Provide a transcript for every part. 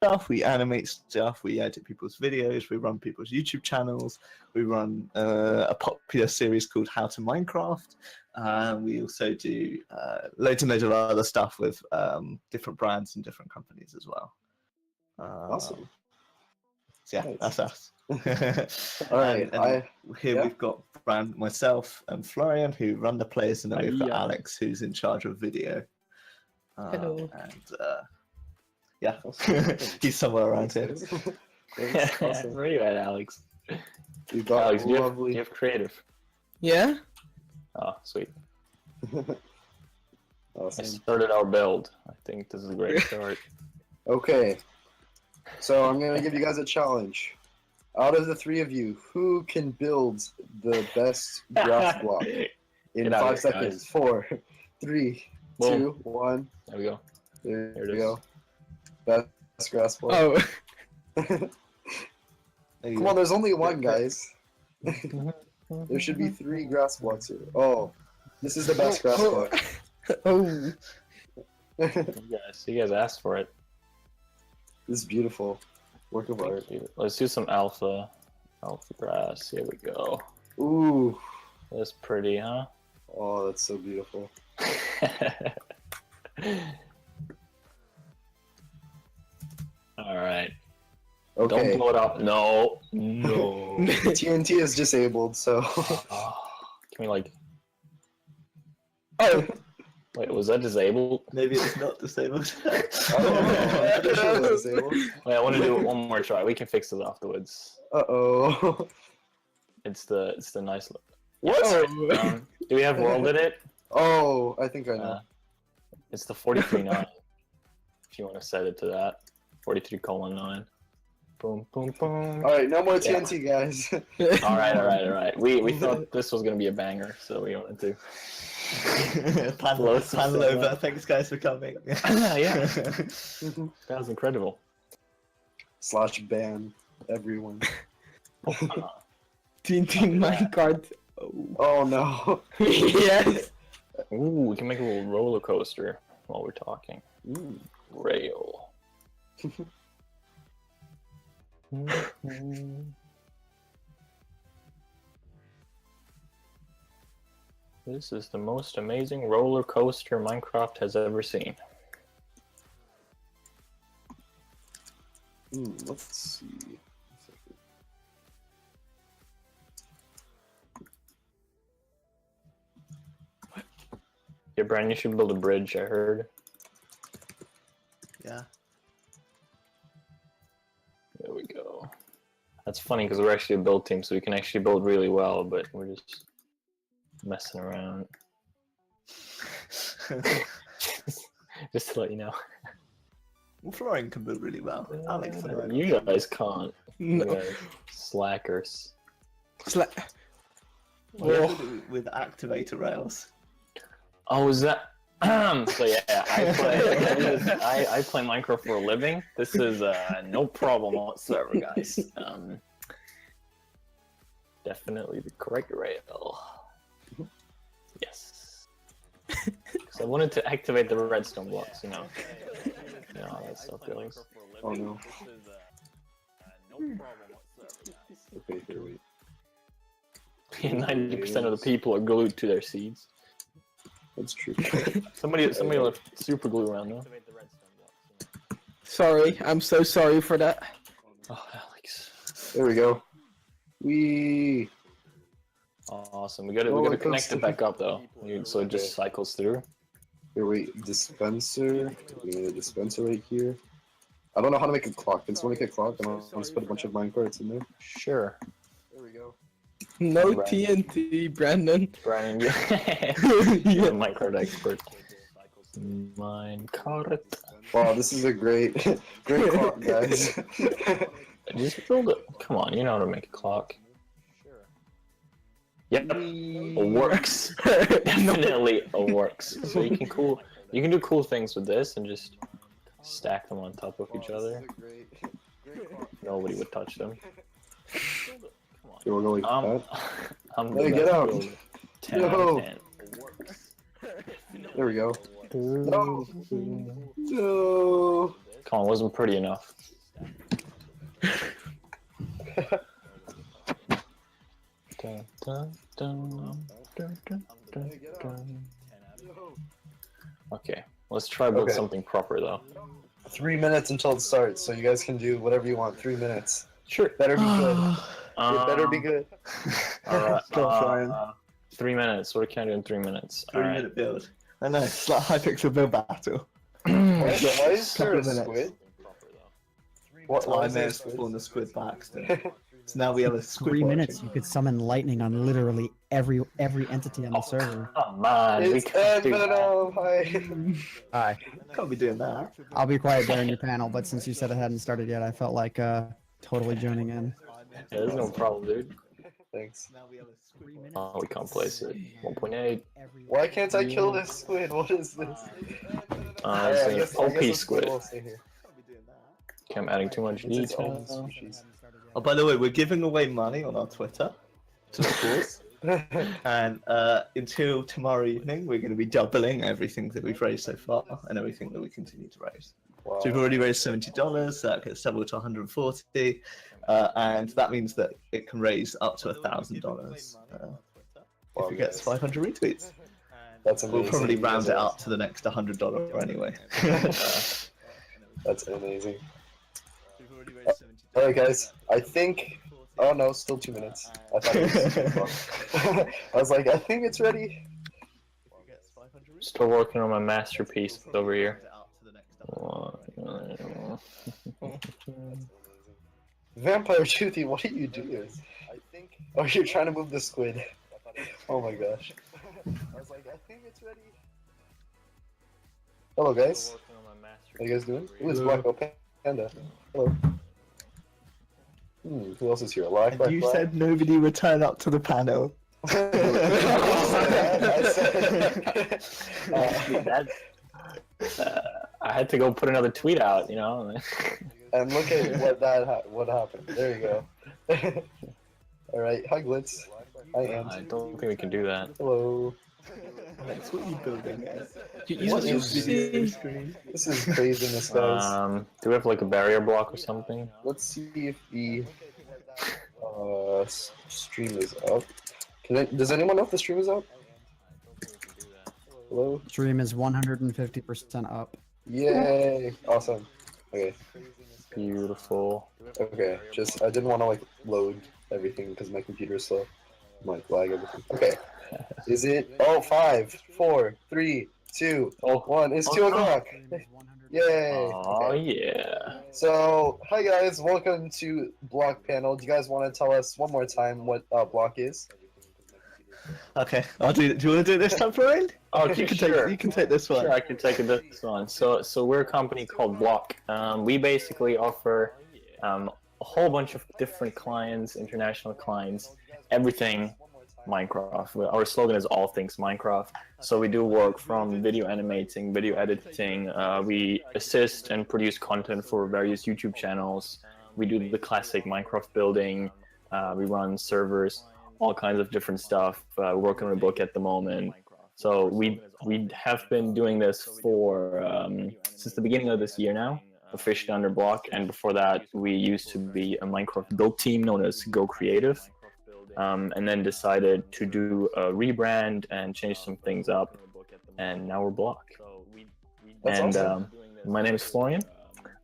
stuff, we animate stuff, we edit people's videos, we run people's YouTube channels, we run a popular series called How to Minecraft. We also do loads and loads of other stuff with different brands and different companies as well. Awesome. So yeah, Nice. that's us. All right, and here we've got myself and Florian who run the players, and then we've got Alex who's in charge of video. Hello. And yeah, he's somewhere around here. Awesome. Where are you at, Alex? You've got Alex, lovely. you have creative. Yeah? Oh, sweet. I Awesome. started our build. I think this is a great start. Okay, so I'm gonna give you guys a challenge. Out of the three of you, who can build the best grass block in Get out 5 of here, seconds? guys. 4, 3, Boom. 2, 1. There we go. There There it we is. go. Best grass block. Oh. Come on, there's only one, guys. There should be 3 grass blocks here. Oh, this is the best grass block. Oh. You guys asked for it. This is beautiful. Work of art. Let's do some alpha grass. Here we go. Ooh. That's pretty, huh? Oh, that's so beautiful. All right. Okay. Don't blow it up. No. No. TNT is disabled, so. Can we like? Oh. Wait, was that disabled? Maybe it's not disabled. I'm pretty sure it was disabled. Wait, I want to do it one more try. We can fix it afterwards. Uh-oh. It's the nice look. What? Do we have world in it? Oh, I think I know. It's the 43.9. If you want to set it to that, 43:9. Boom, boom, boom. Alright, no more TNT, guys. All right. We thought this was gonna be a banger, so we wanted to. Panel over. Thanks, guys, for coming. Yeah, that was incredible. / ban everyone. TNT minecart. Oh. Oh no. Yes. Ooh, we can make a little roller coaster while we're talking. Ooh. Rail. This is the most amazing roller coaster Minecraft has ever seen. Let's see. Yeah, Brian, you should build a bridge, I heard. Yeah. There we go. That's funny because we're actually a build team, so we can actually build really well, but we're just messing around. Just to let you know. Well, Florian can build really well. Alex, You guys can't. You No. guys slackers. with activator rails. Oh, is that? So yeah, I play Minecraft for a living. This is no problem whatsoever, guys. Definitely the correct rail. Yes. Because I wanted to activate the redstone blocks, you know how that stuff goes. Oh no. No problem whatsoever, guys. Okay, here, wait. 90% of the people are glued to their seeds. That's true. Somebody left super glue around though. Sorry, I'm so sorry for that. Oh, Alex. There we go. We. Awesome. We gotta connect it back up though, so it just Okay. cycles through. Here, wait. Dispenser. We need a dispenser right here. I don't know how to make a clock. Can someone make a clock? And I'll just put a bunch of minecarts in there. Sure. There we go. No Right. TNT, Brandon. Brian, you're Yeah. a minecart expert. Minecart. Wow, this is a great clock, guys. Just build it. Come on, you know how to make a clock. Sure. Yep. It works. Definitely it works. So you can do cool things with this and just stack them on top of each other. This is a great clock. Nobody would touch them. Okay, we'll go like that. I'm Hey, the get best out. builder. 10 No. out of 10. There we go. No. No. Come on, wasn't pretty enough. Dun, dun, dun, dun, dun, dun, dun. Okay, let's try build Okay. something proper though. 3 minutes until it starts, so you guys can do whatever you want. 3 minutes. Sure. Better be good. It better be good. Alright. Go on, Florian. 3 minutes. What can I do in 3 minutes? 3-minute build. I know, it's like Hypixel build battle. Why is there Couple a of minutes. squid? Why I is may there a have squid? spawned the squid by accident. So now we have a squid 3 watching. minutes, you could summon lightning on literally every entity on the server. Come on, we It's can't do that. Venom! Hi. Hi. Can't be doing that. I'll be quiet during your panel, but since you said it hadn't started yet, I felt like totally joining in. Yeah, there's no problem, dude. Thanks. Oh, we can't place it. 1.8. Why can't I kill this squid? What is this? It's I an guess OP the squid. will stay here. Okay, I'm adding too much It's its own detail. species. Oh, by the way, we're giving away money on our Twitter to the cause. And until tomorrow evening, we're going to be doubling everything that we've raised so far and everything that we continue to raise. Wow. So we've already raised $70. That gets doubled to 140, and that means that it can raise up to $1,000 if it gets 500 retweets. That's amazing. We'll probably round it up to the next $100 anyway. That's amazing. Alright, guys. I think. Oh no, still 2 minutes. I thought it was. I was like, I think it's ready. Still working on my masterpiece over here. Vampire Toothy, what are you doing? Oh, you're trying to move the squid. Oh my gosh. I was like, I think it's ready. Hello, guys. How you guys doing? Ooh, it's Black Panda. Hello. Who else is here? Black, You said nobody would turn up to the panel. I had to go put another tweet out, you know. And look at what happened. There you go. All right, hi Glitz. Hi Ant. I don't think we can do that. Hello. That's what you building, guys. What is video screen? This is craziness, guys. Do we have like a barrier block or something? Let's see if the stream is up. Does anyone know if the stream is up? Hello? Stream is 150% up. Yay! Awesome. Okay. Beautiful. Okay. I didn't want to like load everything because my computer is slow. Might lag everything. Okay. Is it? Oh, 5, 4, 3, 2, 1. It's 2 o'clock. Yay! Oh Okay. yeah. So, hi guys, welcome to Block Panel. Do you guys want to tell us one more time what Block is? Okay, I'll do it. Do you want to do it this time, Florian? Okay, you can sure. take this one. Sure, I can take this one. So we're a company called Block. We basically offer a whole bunch of different clients, international clients, everything Minecraft. Our slogan is all things Minecraft. So we do work from video animating, video editing. We assist and produce content for various YouTube channels. We do the classic Minecraft building. We run servers, all kinds of different stuff. We're working on a book at the moment. So we have been doing this for since the beginning of this year now, officially under Block. And before that, we used to be a Minecraft build team known as goCreative. And then decided to do a rebrand and change some things up, and now we're Block. That's And awesome. my name is Florian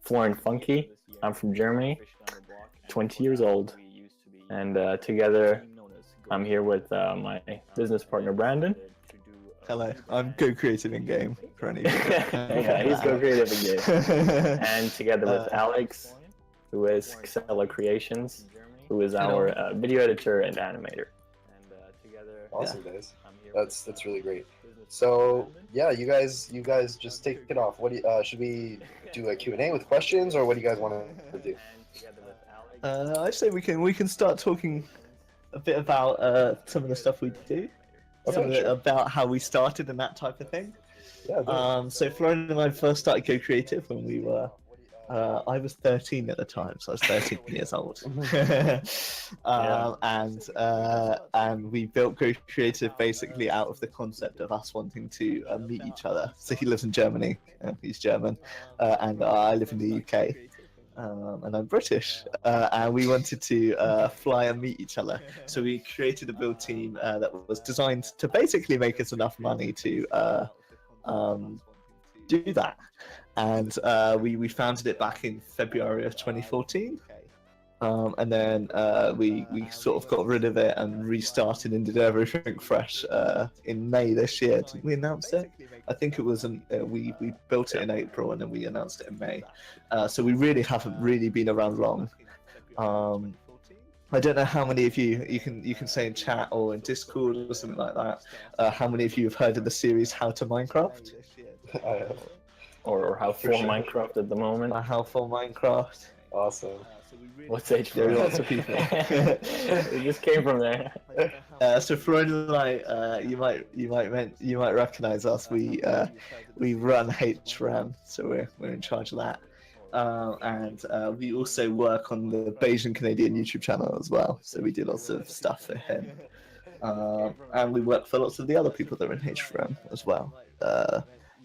Funke. I'm from Germany, 20 years old, and together I'm here with my business partner Brandon. Hello, I'm goCreative in game for any. Yeah, he's goCreative in game, and together with Alex, who is Xella Creations, who is our video editor and animator. Awesome, guys. That's really great. So yeah, you guys just take it off. What do you, should we do a Q&A with questions, or what do you guys want to do? I say we can start talking a bit about some of the stuff we do, about how we started and that type of thing. Yeah. So Florian and I first started goCreative when we were I was 13 at the time, so I was 13 years old. And we built goCreative basically out of the concept of us wanting to meet each other. So he lives in Germany, he's German, and I live in the UK. And I'm British, and we wanted to fly and meet each other. So we created a build team that was designed to basically make us enough money to do that. And we founded it back in February of 2014. And then we sort of got rid of it and restarted and did everything fresh in May this year. Did we announce it? I think it was. We built it in April and then we announced it in May. So we really haven't really been around long. I don't know how many of you can say in chat or in Discord or something like that. How many of you have heard of the series How to Minecraft? Or how for Minecraft at the moment. How for Minecraft. Awesome. What's age There for are lots of people. It just came from there. So Florian and I, you might recognize us. We run HRAM, so we're in charge of that. And we also work on the Bayesian Canadian YouTube channel as well. So we do lots of stuff for him. And we work for lots of the other people that are in HRAM as well.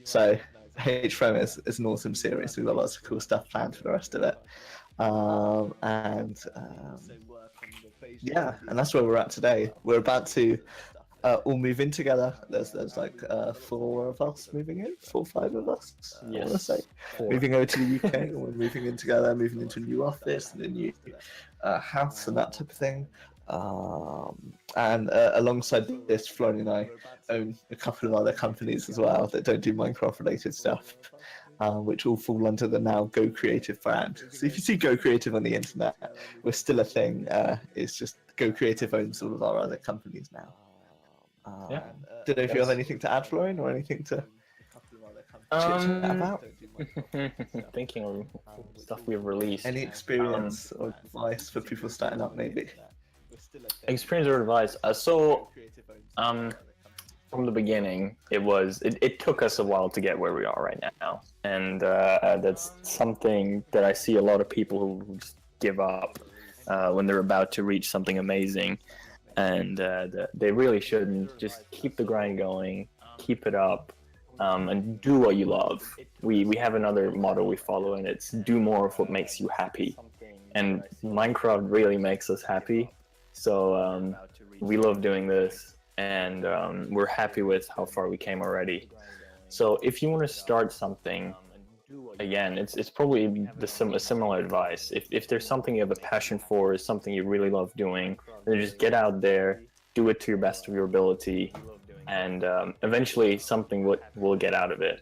So HRAM is an awesome series. We've got lots of cool stuff planned for the rest of it. Yeah, and that's where we're at today. We're about to all move in together. There's like 4 of us moving in, 4 or 5 of us. Yes. I want to say 4. moving over to the UK. And we're moving in together, moving into a new office and a new house and that type of thing. And alongside this, Florian and I own a couple of other companies as well that don't do Minecraft related stuff, which all fall under the now goCreative brand. So if you see goCreative on the internet, we're still a thing. It's just goCreative owns all of our other companies now. Yeah. Don't know if you have anything to add, Florian, or anything to chit-chat about? Thinking of stuff we've released. Any experience or advice for people starting up, maybe? Experience or advice? From the beginning, it took us a while to get where we are right now, and that's something that I see a lot of people who just give up when they're about to reach something amazing, and they really shouldn't. Just keep the grind going, keep it up, and do what you love. We have another motto we follow, and it's do more of what makes you happy, and Minecraft really makes us happy. So we love doing this, and we're happy with how far we came already. So if you want to start something, again, it's probably a similar advice. If there's something you have a passion for, is something you really love doing, then just get out there, do it to your best of your ability, and eventually something will get out of it.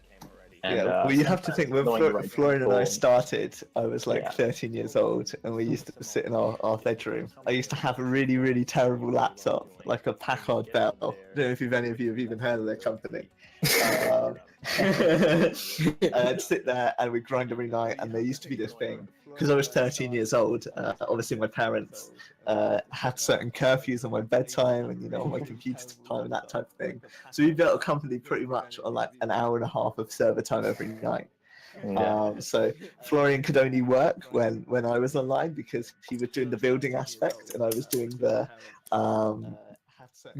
And, well, you have to think, when Florian and I started, I was like 13 years old, and we used to sit in our bedroom. I used to have a really, really terrible laptop, like a Packard Bell. I don't know if any of you have even heard of their company. And I'd sit there and we'd grind every night, and there used to be this thing, because I was 13 years old, obviously my parents had certain curfews on my bedtime and on my computer time and that type of thing. So we built a company pretty much on like an hour and a half of server time every night. So Florian could only work when I was online, because he was doing the building aspect and I was doing the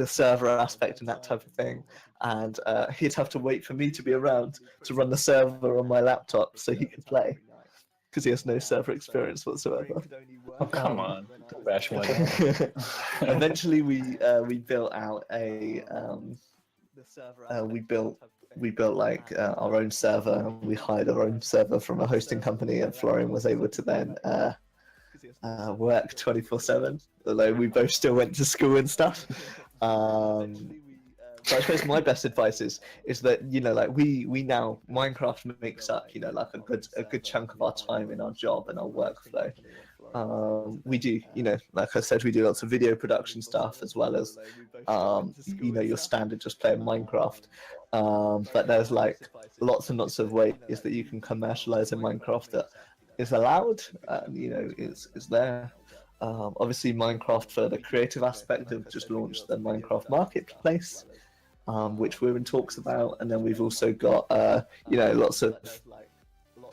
server aspect and that type of thing, and he'd have to wait for me to be around to run the server on my laptop so he could play, because he has no server experience whatsoever. Oh, come on, don't bash my Eventually we built out a we built like our own server. We hired our own server from a hosting company, and Florian was able to then work 24/7, although we both still went to school and stuff. So I suppose my best advice is that like we now, Minecraft makes up like a good chunk of our time in our job and our workflow. We do like I said, we do lots of video production stuff, as well as your standard just playing Minecraft. But there's like lots and lots of ways that you can commercialize in Minecraft that is allowed, is there. Obviously Minecraft, for the creative aspect, have just launched the Minecraft marketplace, which we're in talks about, and then we've also got lots of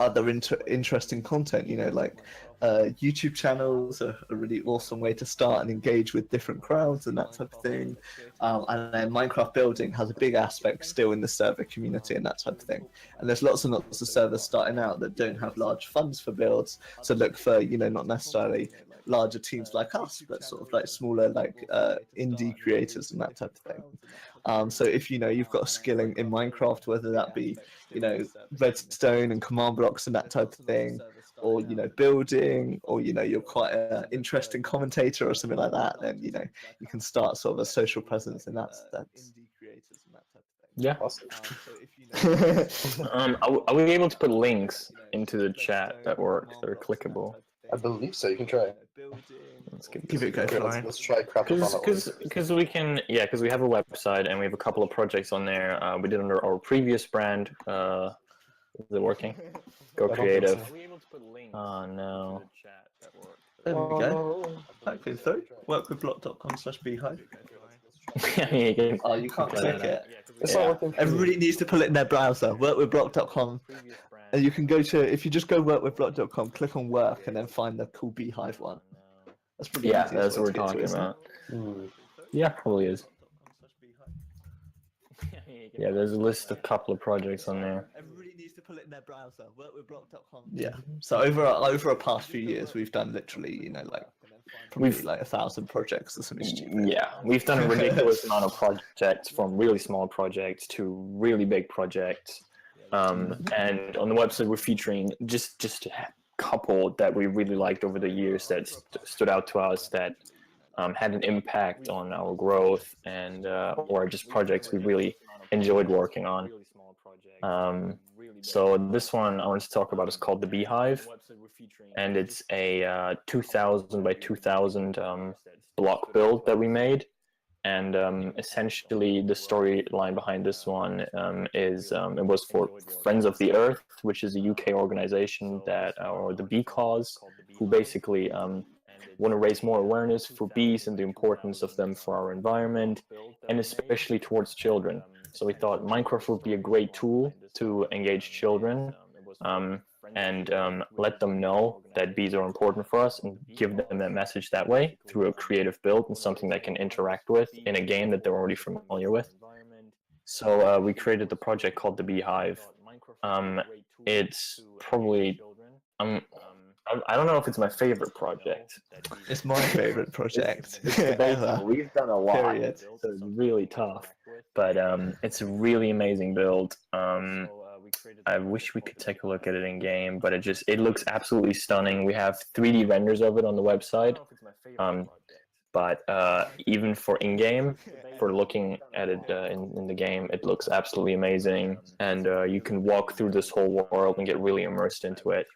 other interesting content. You know, like YouTube channels are a really awesome way to start and engage with different crowds and that type of thing. And then Minecraft building has a big aspect still in the server community and that type of thing. And there's lots and lots of servers starting out that don't have large funds for builds, so look for, you know, not necessarily larger teams like us, but sort of like smaller, like indie creators and that type of thing. So if you know you've got a skill in Minecraft, whether that be, you know, redstone and command blocks and that type of thing, or, you know, building, or, you know, you're quite an interesting commentator or something like that, then, you know, you can start sort of a social presence in that sense. Yeah. Awesome. Are we able to put links into the chat that work, that are clickable? I believe so. You can try. Let's give Give it a go, Okay, Florian. let's try Craftathon. Because we can, yeah, because we have a website and we have a couple of projects on there. We did under our previous brand. Is it working? goCreative. Oh no. There we go. Hopefully through. Workwithblock.com/beehive. Oh, you can't click it. It's not working. Everybody needs to pull it in their browser. Workwithblock.com. And you can go to, if you just go workwithblock.com, click on work, and then find the cool beehive one. That's pretty Yeah, easy that's to what we're get to, talking isn't it? about. Yeah, probably is. Yeah, there's a list of couple of projects on there. Everybody needs to pull it in their browser. Workwithblock.com. Yeah. So over a past few years, we've done literally, you know, like probably like 1,000 projects or something stupid. Yeah, we've done a ridiculous amount of projects, from really small projects to really big projects. And on the website, we're featuring just a couple that we really liked over the years that stood out to us, that had an impact on our growth, and or just projects we really enjoyed working on. So this one I want to talk about is called the Beehive, and it's a 2,000 by 2,000 block build that we made. And essentially the storyline behind this one is it was for Friends of the Earth, which is a UK organization that, or the bee cause, who basically want to raise more awareness for bees and the importance of them for our environment, and especially towards children. So we thought Minecraft would be a great tool to engage children and let them know that bees are important for us, and give them that message that way through a creative build and something they can interact with in a game that they're already familiar with. So we created the project called the Beehive. It's probably I don't know if it's my favorite project. It's my favorite project. It's debatable. We've done a lot. Period. So it's really tough, but it's a really amazing build. I wish we could take a look at it in game, but it looks absolutely stunning. We have 3D renders of it on the website, but even for in-game, for looking at it in the game, it looks absolutely amazing, and you can walk through this whole world and get really immersed into it.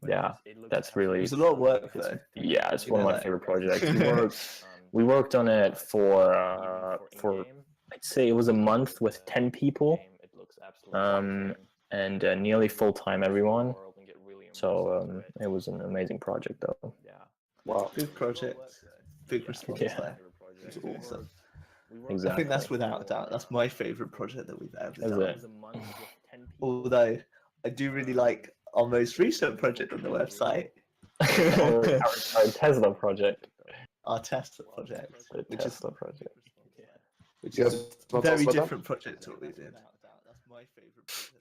Yeah, that's really. There's a lot of work though. Yeah, it's one of my favorite projects. We worked on it for I'd say it was a month with 10 people, and nearly full-time everyone. So it was an amazing project though. Wow, big project, big response there. It was awesome. Exactly. I think that's without a doubt. That's my favorite project that we've ever done. Is it? Although I do really like our most recent project on the website. our Tesla project. Our Tesla project. The Tesla project. Which You is guys a wanna tell us very about that? different project to what we did. That's my favorite project.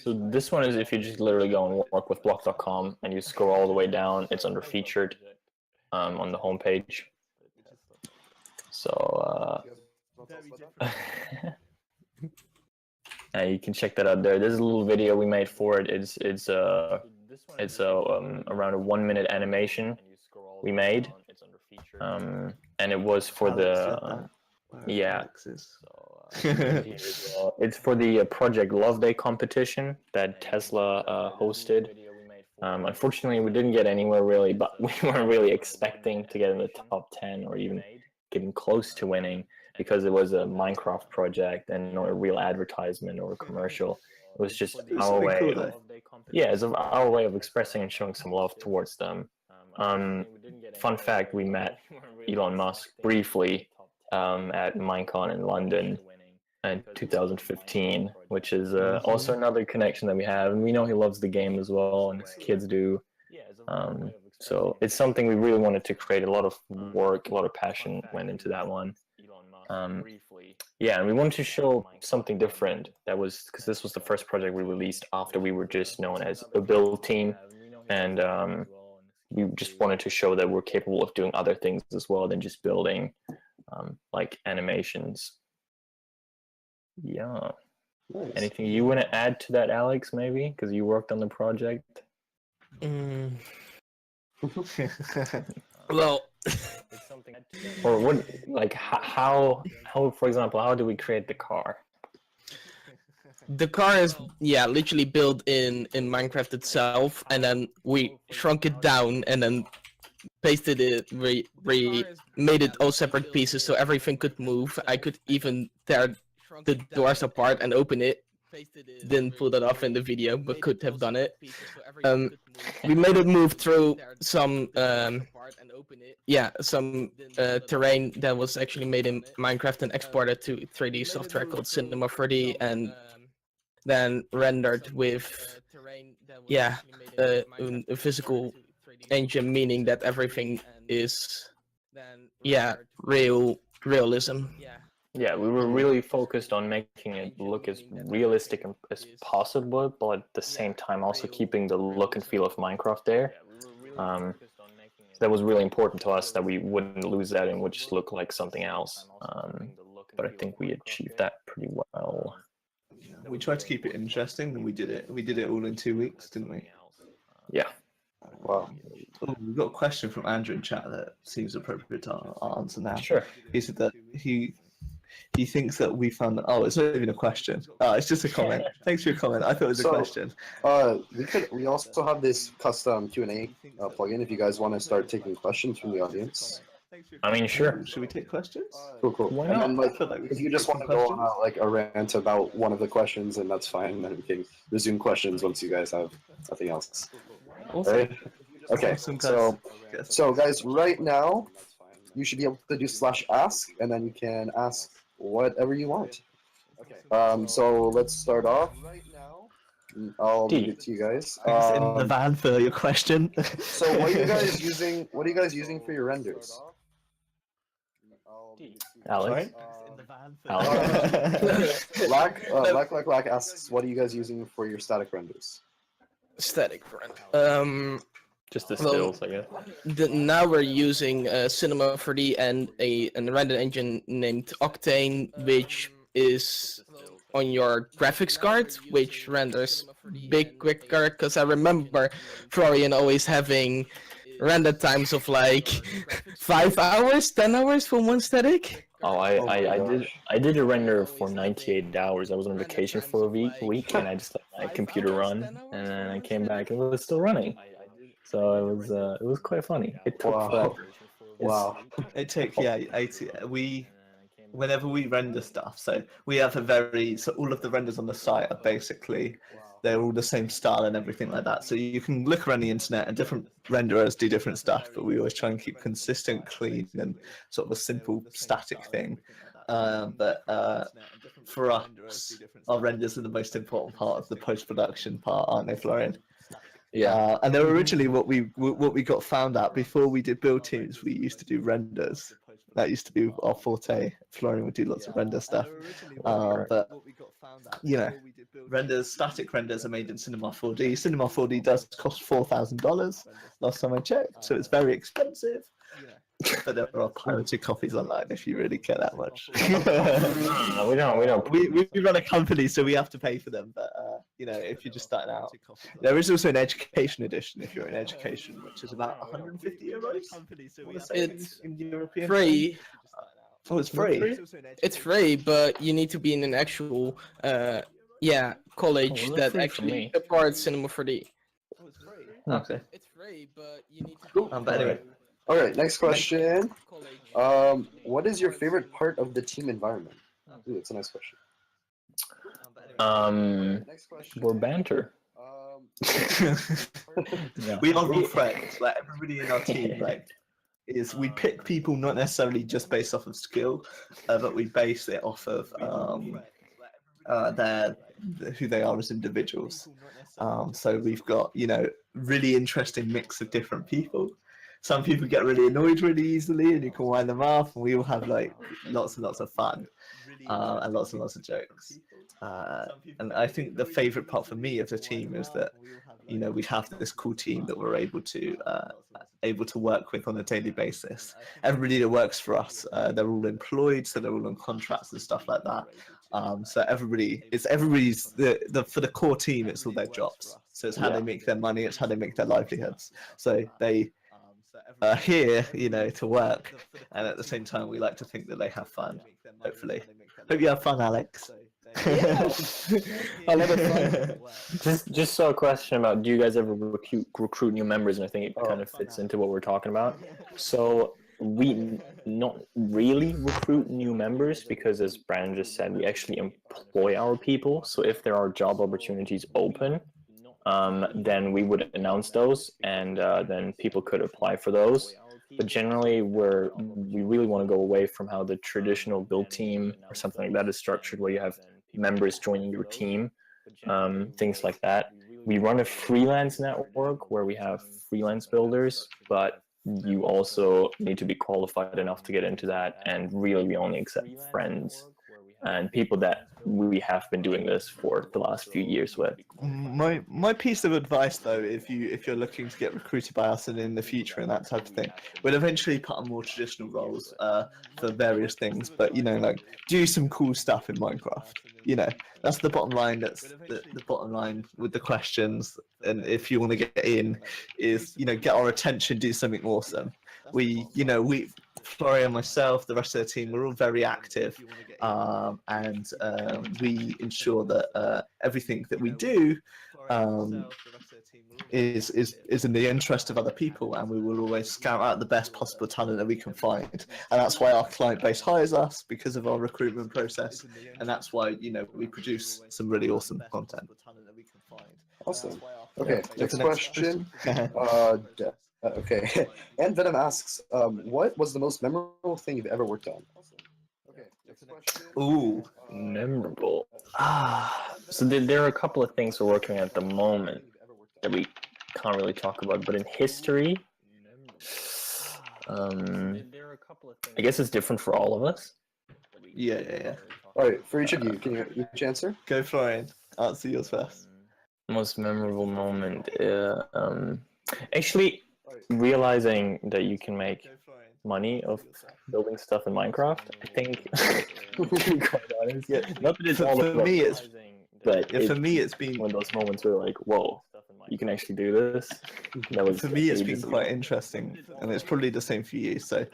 So this one is, if you just literally go on workwithblock.com and you scroll all the way down, it's under featured on the homepage. So you can check that out there. There's a little video we made for it. It's around a 1-minute animation we made, and it was for the yeah. It's for the Project Love Day competition that Tesla hosted. Unfortunately, we didn't get anywhere really, but we weren't really expecting to get in the top 10 or even getting close to winning, because it was a Minecraft project and not a real advertisement or a commercial. It was just our way. Cool, yeah, it's our way of expressing and showing some love towards them. Fun fact: we met Elon Musk briefly at Minecon in London, in 2015, which is also another connection that we have, and we know he loves the game as well, and his kids do. So it's something we really wanted to create. A lot of work, a lot of passion went into that one. Yeah, and we wanted to show something different. That was because this was the first project we released after we were just known as a build team, and we just wanted to show that we're capable of doing other things as well than just building, like animations. Yeah. Nice. Anything you want to add to that, Alex? Maybe because you worked on the project. Well, Or what? Like how? For example, how do we create the car? the car is literally built in Minecraft itself, and then we shrunk it down and then pasted it. We made it all separate pieces so everything could move. I could even tear the doors apart and open it. Didn't pull that off in the video, but could have done it. We made it move through some terrain that was actually made in Minecraft and exported to 3D software called Cinema 4D, and then rendered with a physical engine, meaning that everything is realism. Yeah, we were really focused on making it look as realistic as possible, but at the same time also keeping the look and feel of Minecraft there. That was really important to us, that we wouldn't lose that and would just look like something else. But I think we achieved that pretty well. We tried to keep it interesting, and we did it. We did it all in 2 weeks, didn't we? Yeah. Wow. Oh, we've got a question from Andrew in chat that seems appropriate to answer now. Sure. He said that he thinks that we found. Oh, it's not even a question. It's just a comment. Thanks for your comment. I thought it was a question. We also have this custom Q&A plugin if you guys want to start taking questions from the audience. I mean, sure. Should we take questions? Cool. Why And then, not? if you just want to go on a rant about one of the questions, then that's fine. Then we can resume questions once you guys have nothing else. Awesome. Right? Okay. Awesome, So guys, right now you should be able to do /ask, and then you can ask whatever you want. So let's start off. I'll leave it to you guys. In the van for your question. So what are you guys using? What are you guys using for your renders? Alex? Lack asks, what are you guys using for your static renders? Static render. Just the stills, I guess. Now we're using Cinema 4D and a render engine named Octane, which is on your graphics card, which renders quicker. Because I remember Florian always having render times of like 5 hours, 10 hours for one static. Oh, I did a render for 98 hours. I was on vacation for a week, and I just let my computer run, and then I came back and it was still running. So it was quite funny. It took forever. Wow. It took 80. Whenever we render stuff, so we have all of the renders on the site are basically, they're all the same style and everything like that. So you can look around the internet and different renderers do different stuff, but we always try and keep consistent, clean, and sort of a simple static thing. But for us, our renders are the most important part of the post-production part, aren't they, Florian? Yeah. And they were originally what we got found out before we did build teams. We used to do renders. That used to be our forte. Florian would do lots of render stuff. But static renders are made in Cinema 4D. Cinema 4D does cost $4,000 last time I checked, so it's very expensive. But there are pirated copies online if you really care that much. No, we don't. We run a company, so we have to pay for them. But if you're just starting out, there is also an education edition if you're in education, which is about 150 euros. It's in European free. Oh, it's free. It's free, but you need to be in an actual college that actually supports Cinema 4D. Okay. It's free, but you need to. But anyway. All right, next question. What is your favorite part of the team environment? Ooh, that's a nice question. We're banter. Yeah. We are all friends. Like everybody in our team, we pick people not necessarily just based off of skill, but we base it off of who they are as individuals. So we've got, you know, really interesting mix of different people. Some people get really annoyed really easily, and you can wind them up, and we all have like lots and lots of fun, and lots of jokes. And I think the favorite part for me of the team is that, you know, we have this cool team that we're able to work with on a daily basis. Everybody that works for us, they're all employed, so they're all on contracts and stuff like that. So everybody's for the core team, it's all their jobs. So it's how they make their money, it's how they make their livelihoods. So they are here, you know, to work, and at the same time, we like to think that they have fun. Hopefully, hope you have fun, Alex. Yeah. I love it. Just saw a question about, do you guys ever recruit new members? And I think it kind of fits into what we're talking about. So we not really recruit new members because, as Brandon just said, we actually employ our people. So if there are job opportunities open, then we would announce those, and then people could apply for those. But generally, we really want to go away from how the traditional build team or something like that is structured, where you have members joining your team, things like that. We run a freelance network where we have freelance builders, but you also need to be qualified enough to get into that, and really we only accept friends and people that we have been doing this for the last few years with. My piece of advice, though, if you're looking to get recruited by us and in the future and that type of thing, we'll eventually put on more traditional roles for various things. But, you know, like, do some cool stuff in Minecraft. You know, that's the bottom line. That's the bottom line with the questions. And if you want to get in, is, you know, get our attention, do something awesome. Florian, myself, the rest of the team, we're all very active, and we ensure that everything that we do is in the interest of other people, and we will always scout out the best possible talent that we can find. And that's why our client base hires us, because of our recruitment process, and that's why, you know, we produce some really awesome content. Awesome. Okay, next question. Okay, and Venom asks, what was the most memorable thing you've ever worked on? Okay, next question. Ooh, memorable. So there are a couple of things we're working on at the moment that we can't really talk about, but in history, I guess it's different for all of us. Yeah. All right, for each of you, can you each answer? Go, Florian. Answer yours first. Most memorable moment, actually realizing that you can make money of building stuff in Minecraft. I think, to be quite honest, not that it's all for me, it's been one of those moments where, like, whoa, you can actually do this. For me, it's been quite interesting, and it's probably the same for you. So,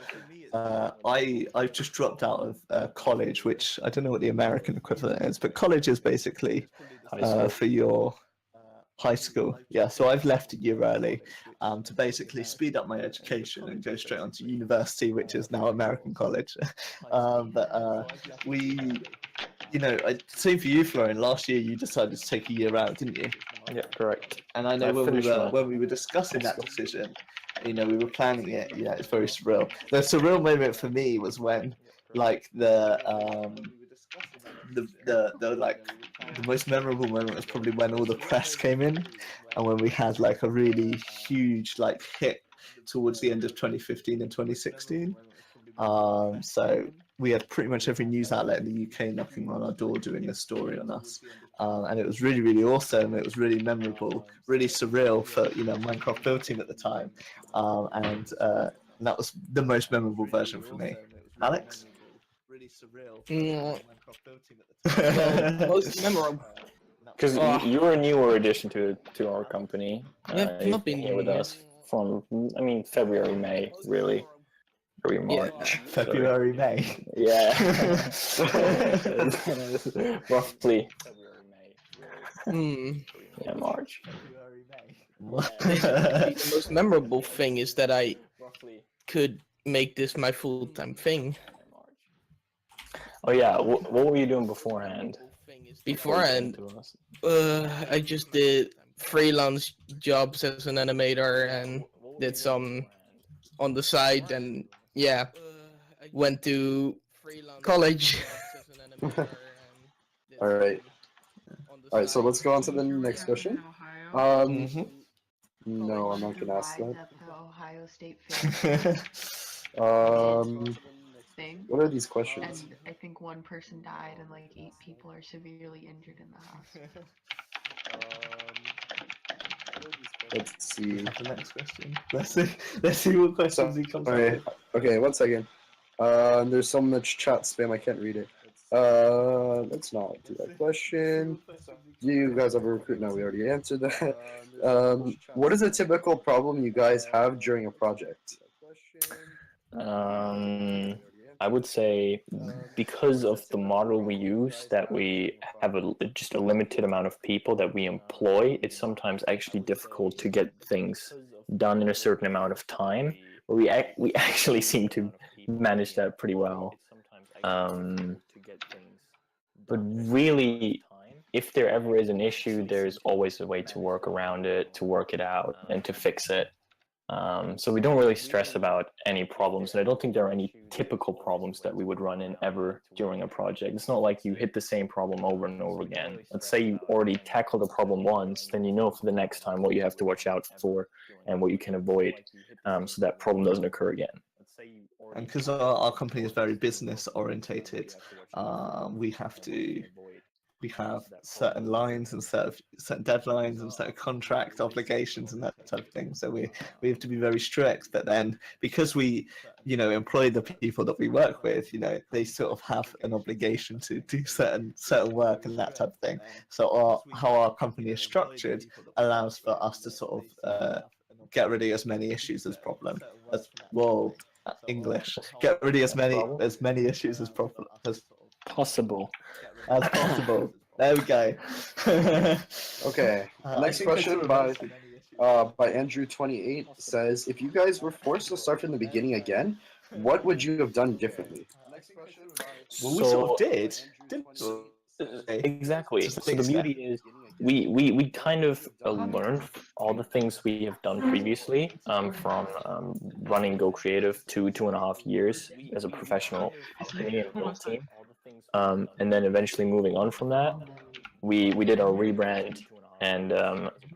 I've just dropped out of college, which I don't know what the American equivalent is, but college is basically for your high school. Yeah, so I've left a year early to basically speed up my education and go straight onto university, which is now American college. Same for you, Florian. Last year you decided to take a year out, didn't you? Yeah, correct. And I know when we were discussing that decision, you know, we were planning it. Yeah, it's very surreal. The surreal moment for me was when, like, the most memorable moment was probably when all the press came in, and when we had like a really huge like hit towards the end of 2015 and 2016. So we had pretty much every news outlet in the UK knocking on our door doing a story on us, and it was really, really awesome. It was really memorable, really surreal for, you know, Minecraft build team at the time, and that was the most memorable version for me. Alex? Really surreal. Most memorable. Because you're a newer addition to our company. You've been here with us from, I mean, February, May, really. February, March. February, May. Yeah. Roughly. Yeah, March. The most memorable thing is that I could make this my full-time thing. Oh yeah, what were you doing beforehand? Beforehand, I just did freelance jobs as an animator and did some on the side, and went to college. All right. All right. So let's go on to the next question. No, I'm not gonna ask that. At the Ohio State Fair thing, What are these questions? and I think one person died and like 8 people are severely injured in the hospital. Let's see. The next question. Let's see what questions he comes up Sorry. with. Okay, 1 second. There's so much chat spam I can't read it. Let's not do that question. Do you guys ever recruit? No, we already answered that. What is a typical problem you guys have during a project? I would say because of the model we use, that we have just a limited amount of people that we employ, it's sometimes actually difficult to get things done in a certain amount of time. But we actually seem to manage that pretty well. But really, if there ever is an issue, there's always a way to work around it, to work it out, and to fix it. So we don't really stress about any problems, and I don't think there are any typical problems that we would run in ever during a project. It's not like you hit the same problem over and over again. Let's say you already tackled a problem once, then you know for the next time what you have to watch out for and what you can avoid, so that problem doesn't occur again. And because our company is very business orientated, we have certain lines and certain deadlines and certain contract obligations and that type of thing. So we have to be very strict. But then because we, employ the people that we work with, they sort of have an obligation to do certain work and that type of thing. So how our company is structured allows for us to sort of get rid of as many issues as English. Get rid of as many issues as possible. Possible. As possible. There we go. Okay. Next question by Andrew28 says, if you guys were forced to start from the beginning again, what would you have done differently? Well, we sort of did, didn't we? Exactly. So the beauty is we kind of learned all the things we have done previously from running goCreative 2.5 years as a professional company and build team. And then eventually moving on from that, we did our rebrand, and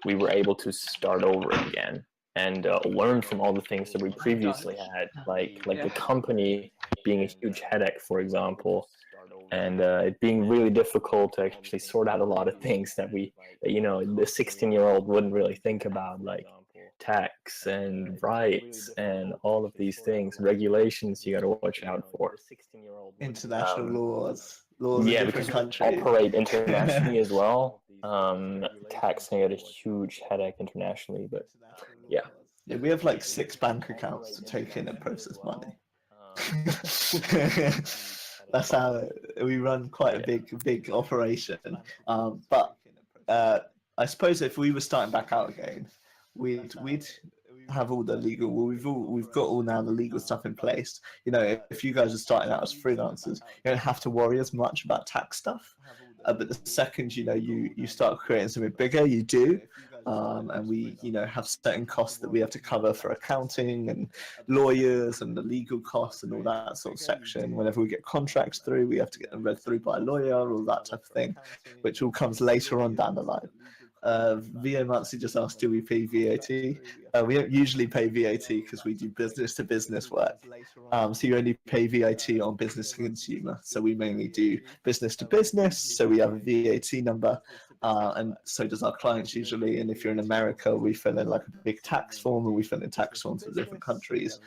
we were able to start over again and learn from all the things that we previously had, like the company being a huge headache, for example, and it being really difficult to actually sort out a lot of things that the 16-year-old wouldn't really think about, like tax and rights and all of these things, regulations you got to watch out for. International laws in different countries. Operate internationally as well. Taxing at a huge headache internationally, but yeah. Yeah, we have like 6 bank accounts to take in and process money. That's how we run quite a big operation. But I suppose if we were starting back out again, we'd have all the legal. Well, we've got all now the legal stuff in place. If you guys are starting out as freelancers, you don't have to worry as much about tax stuff. But the second you start creating something bigger, you do. And we have certain costs that we have to cover for accounting and lawyers and the legal costs and all that sort of section. Whenever we get contracts through, we have to get them read through by a lawyer, all that type of thing, which all comes later on down the line. VO Mansi just asked, do we pay VAT? We don't usually pay VAT because we do business to business work. So you only pay VAT on business to consumer. So we mainly do business to business. So we have a VAT number, and so does our clients usually. And if you're in America, we fill in like a big tax form, and we fill in tax forms for different countries.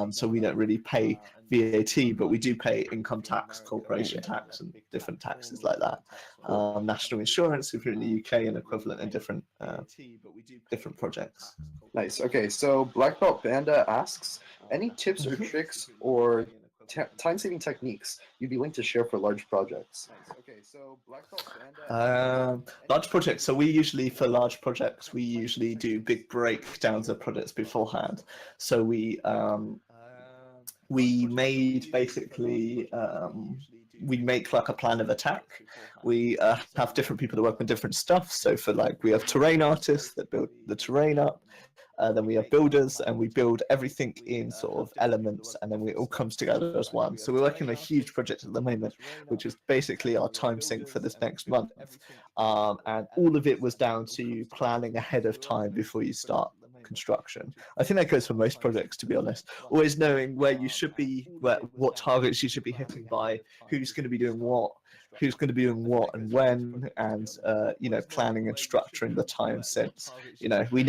So we don't really pay VAT, but we do pay income tax, corporation tax, and different taxes like that. National insurance if you're in the UK, and equivalent in different projects. Nice. Okay, so Black Belt Panda asks, any tips or tricks or time-saving techniques you'd be willing to share for large projects? Large projects. So for large projects, we usually do big breakdowns of projects beforehand. So we made basically we make like a plan of attack. We have different people that work on different stuff. So we have terrain artists that build the terrain up. Then we have builders, and we build everything in sort of elements, and then it all comes together as one. So we're working on a huge project at the moment, which is basically our time sync for this next month. And all of it was down to planning ahead of time before you start construction. I think that goes for most projects, to be honest. Always knowing where you should be, what targets you should be hitting by, who's going to be doing what, and when, and planning and structuring the time since. We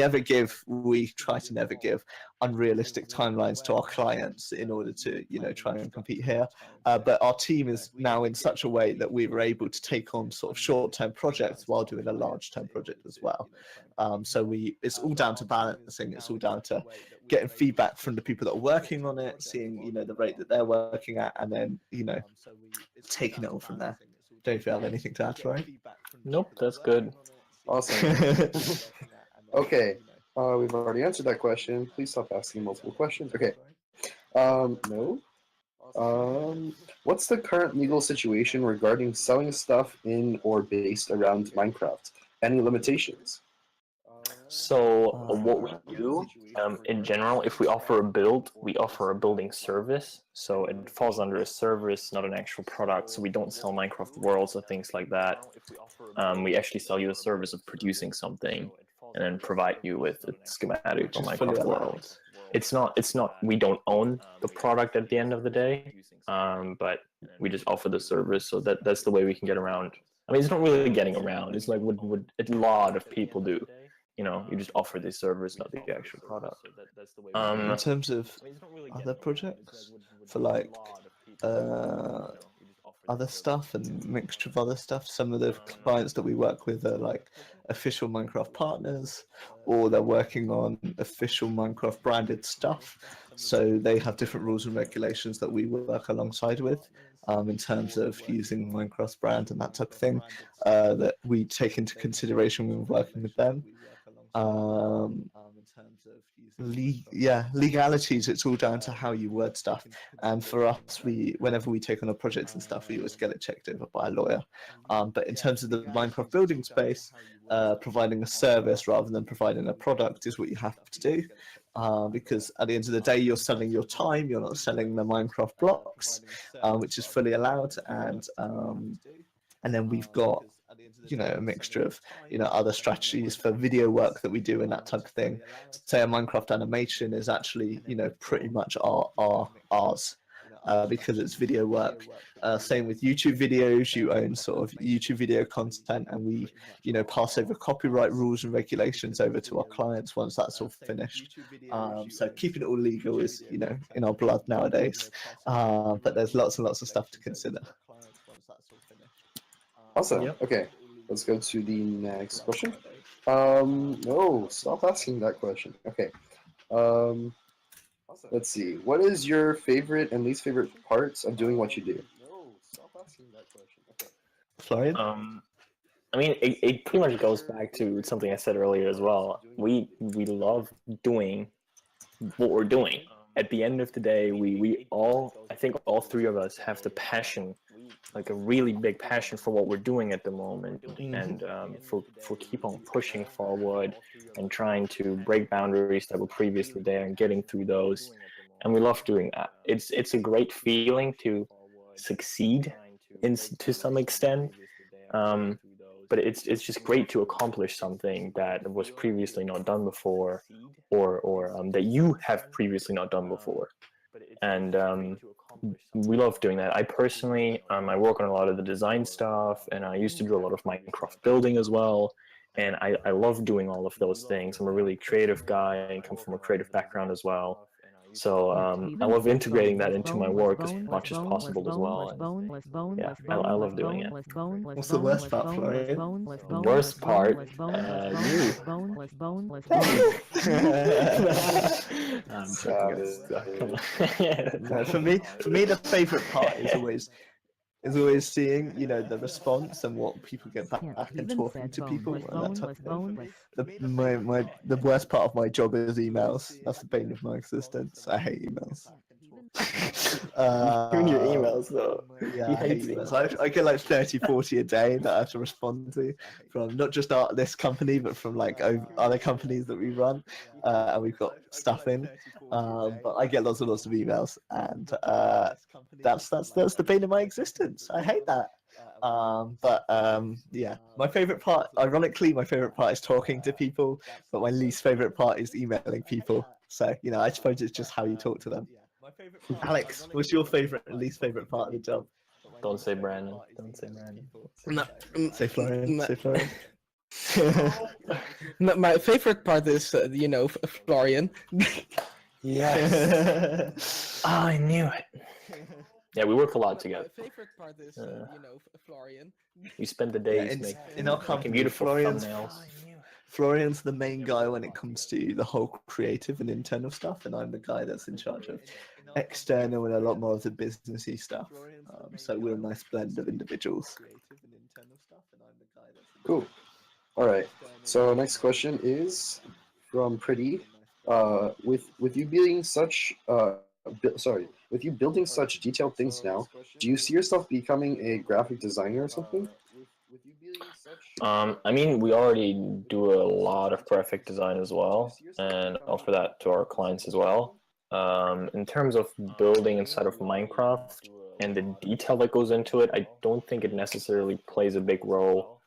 try to never give unrealistic timelines to our clients in order to try and compete here. But our team is now in such a way that we were able to take on sort of short-term projects while doing a large-term project as well. So it's all down to balancing. It's all down to getting feedback from the people that are working on it, seeing the rate that they're working at, and then taking it all from there. Don't you have anything to add, Florian? Nope, that's good. Awesome. Okay, we've already answered that question. Please stop asking multiple questions. Okay. No. What's the current legal situation regarding selling stuff in or based around Minecraft? Any limitations? So what we do, in general, if we offer a build, we offer a building service. So it falls under a service, not an actual product. So we don't sell Minecraft worlds or things like that. We actually sell you a service of producing something and then provide you with a schematic for Minecraft world. It's not, we don't own the product at the end of the day, but we just offer the service. So that's the way we can get around. I mean, it's not really getting around. It's like what a lot of people do. You just offer the service, not the actual product. In terms of other projects, for like other stuff and mixture of other stuff, some of the clients that we work with are like official Minecraft partners, or they're working on official Minecraft branded stuff. So they have different rules and regulations that we work alongside with. In terms of using Minecraft's brand and that type of thing, that we take into consideration when we're working with them. Legalities, it's all down to how you word stuff. And for us, whenever we take on a project and stuff, we always get it checked over by a lawyer. But in terms of the Minecraft building space, providing a service rather than providing a product is what you have to do. Because at the end of the day, you're selling your time, you're not selling the Minecraft blocks, which is fully allowed. And then we've got a mixture of other strategies for video work that we do and that type of thing. Say a Minecraft animation is actually pretty much ours. Because it's video work. Same with YouTube videos, you own sort of YouTube video content, and we pass over copyright rules and regulations over to our clients once that's all finished. So keeping it all legal is in our blood nowadays, but there's lots and lots of stuff to consider. Awesome. Yep. Okay, let's go to the next question. No, stop asking that question. Okay. Let's see. What is your favorite and least favorite parts of doing what you do? Florian? I mean, it pretty much goes back to something I said earlier as well. We love doing what we're doing. At the end of the day, I think all three of us have the passion, like a really big passion for what we're doing at the moment, and for keep on pushing forward and trying to break boundaries that were previously there and getting through those. And we love doing that. It's a great feeling to succeed to some extent. But it's just great to accomplish something that was previously not done before, or that you have previously not done before. And we love doing that. I personally, I work on a lot of the design stuff, and I used to do a lot of Minecraft building as well. And I love doing all of those things. I'm a really creative guy and come from a creative background as well. So I love integrating that into my work as much as possible as well. And yeah, I love doing it. What's the worst part, Florian? The worst part, you. I'm No, for me, the favorite part is always seeing the response and what people get back and talking to people and that type of thing. The worst part of my job is emails. That's the bane of my existence. I hate emails. Even your emails, though. Yeah, He I hate hates emails. I get like 30, 40 a day that I have to respond to from not just this company, but from like other companies that we run, and we've got stuff in. But I get lots and lots of emails, and that's the bane of my existence. I hate that. Yeah, my favorite part, ironically, my favorite part is talking to people, but my least favorite part is emailing people. So, you know, I suppose it's just how you talk to them. Alex, what's your favorite and least favorite part of the job? Don't say Brandon. Don't say Brandon. No, Say Florian. no. Say Florian. No, my favorite part is, you know, Florian. Yes. Ah, I knew it. Yeah, we work a lot together. My favorite part is, you know, Florian. We spend the Yeah, days in our making company, beautiful Florian's thumbnails. Florian's the main guy when it comes to the whole creative and internal stuff, and I'm the guy that's in charge of external and a lot more of the businessy stuff. So we're a nice blend of individuals. Cool. All right. So next question is from Pretty. With you being such with you building such detailed things now, do you see yourself becoming a graphic designer or something? I mean, we already do a lot of graphic design as well, and offer that to our clients as well. In terms of building inside of Minecraft and the detail that goes into it, I don't think it necessarily plays a big role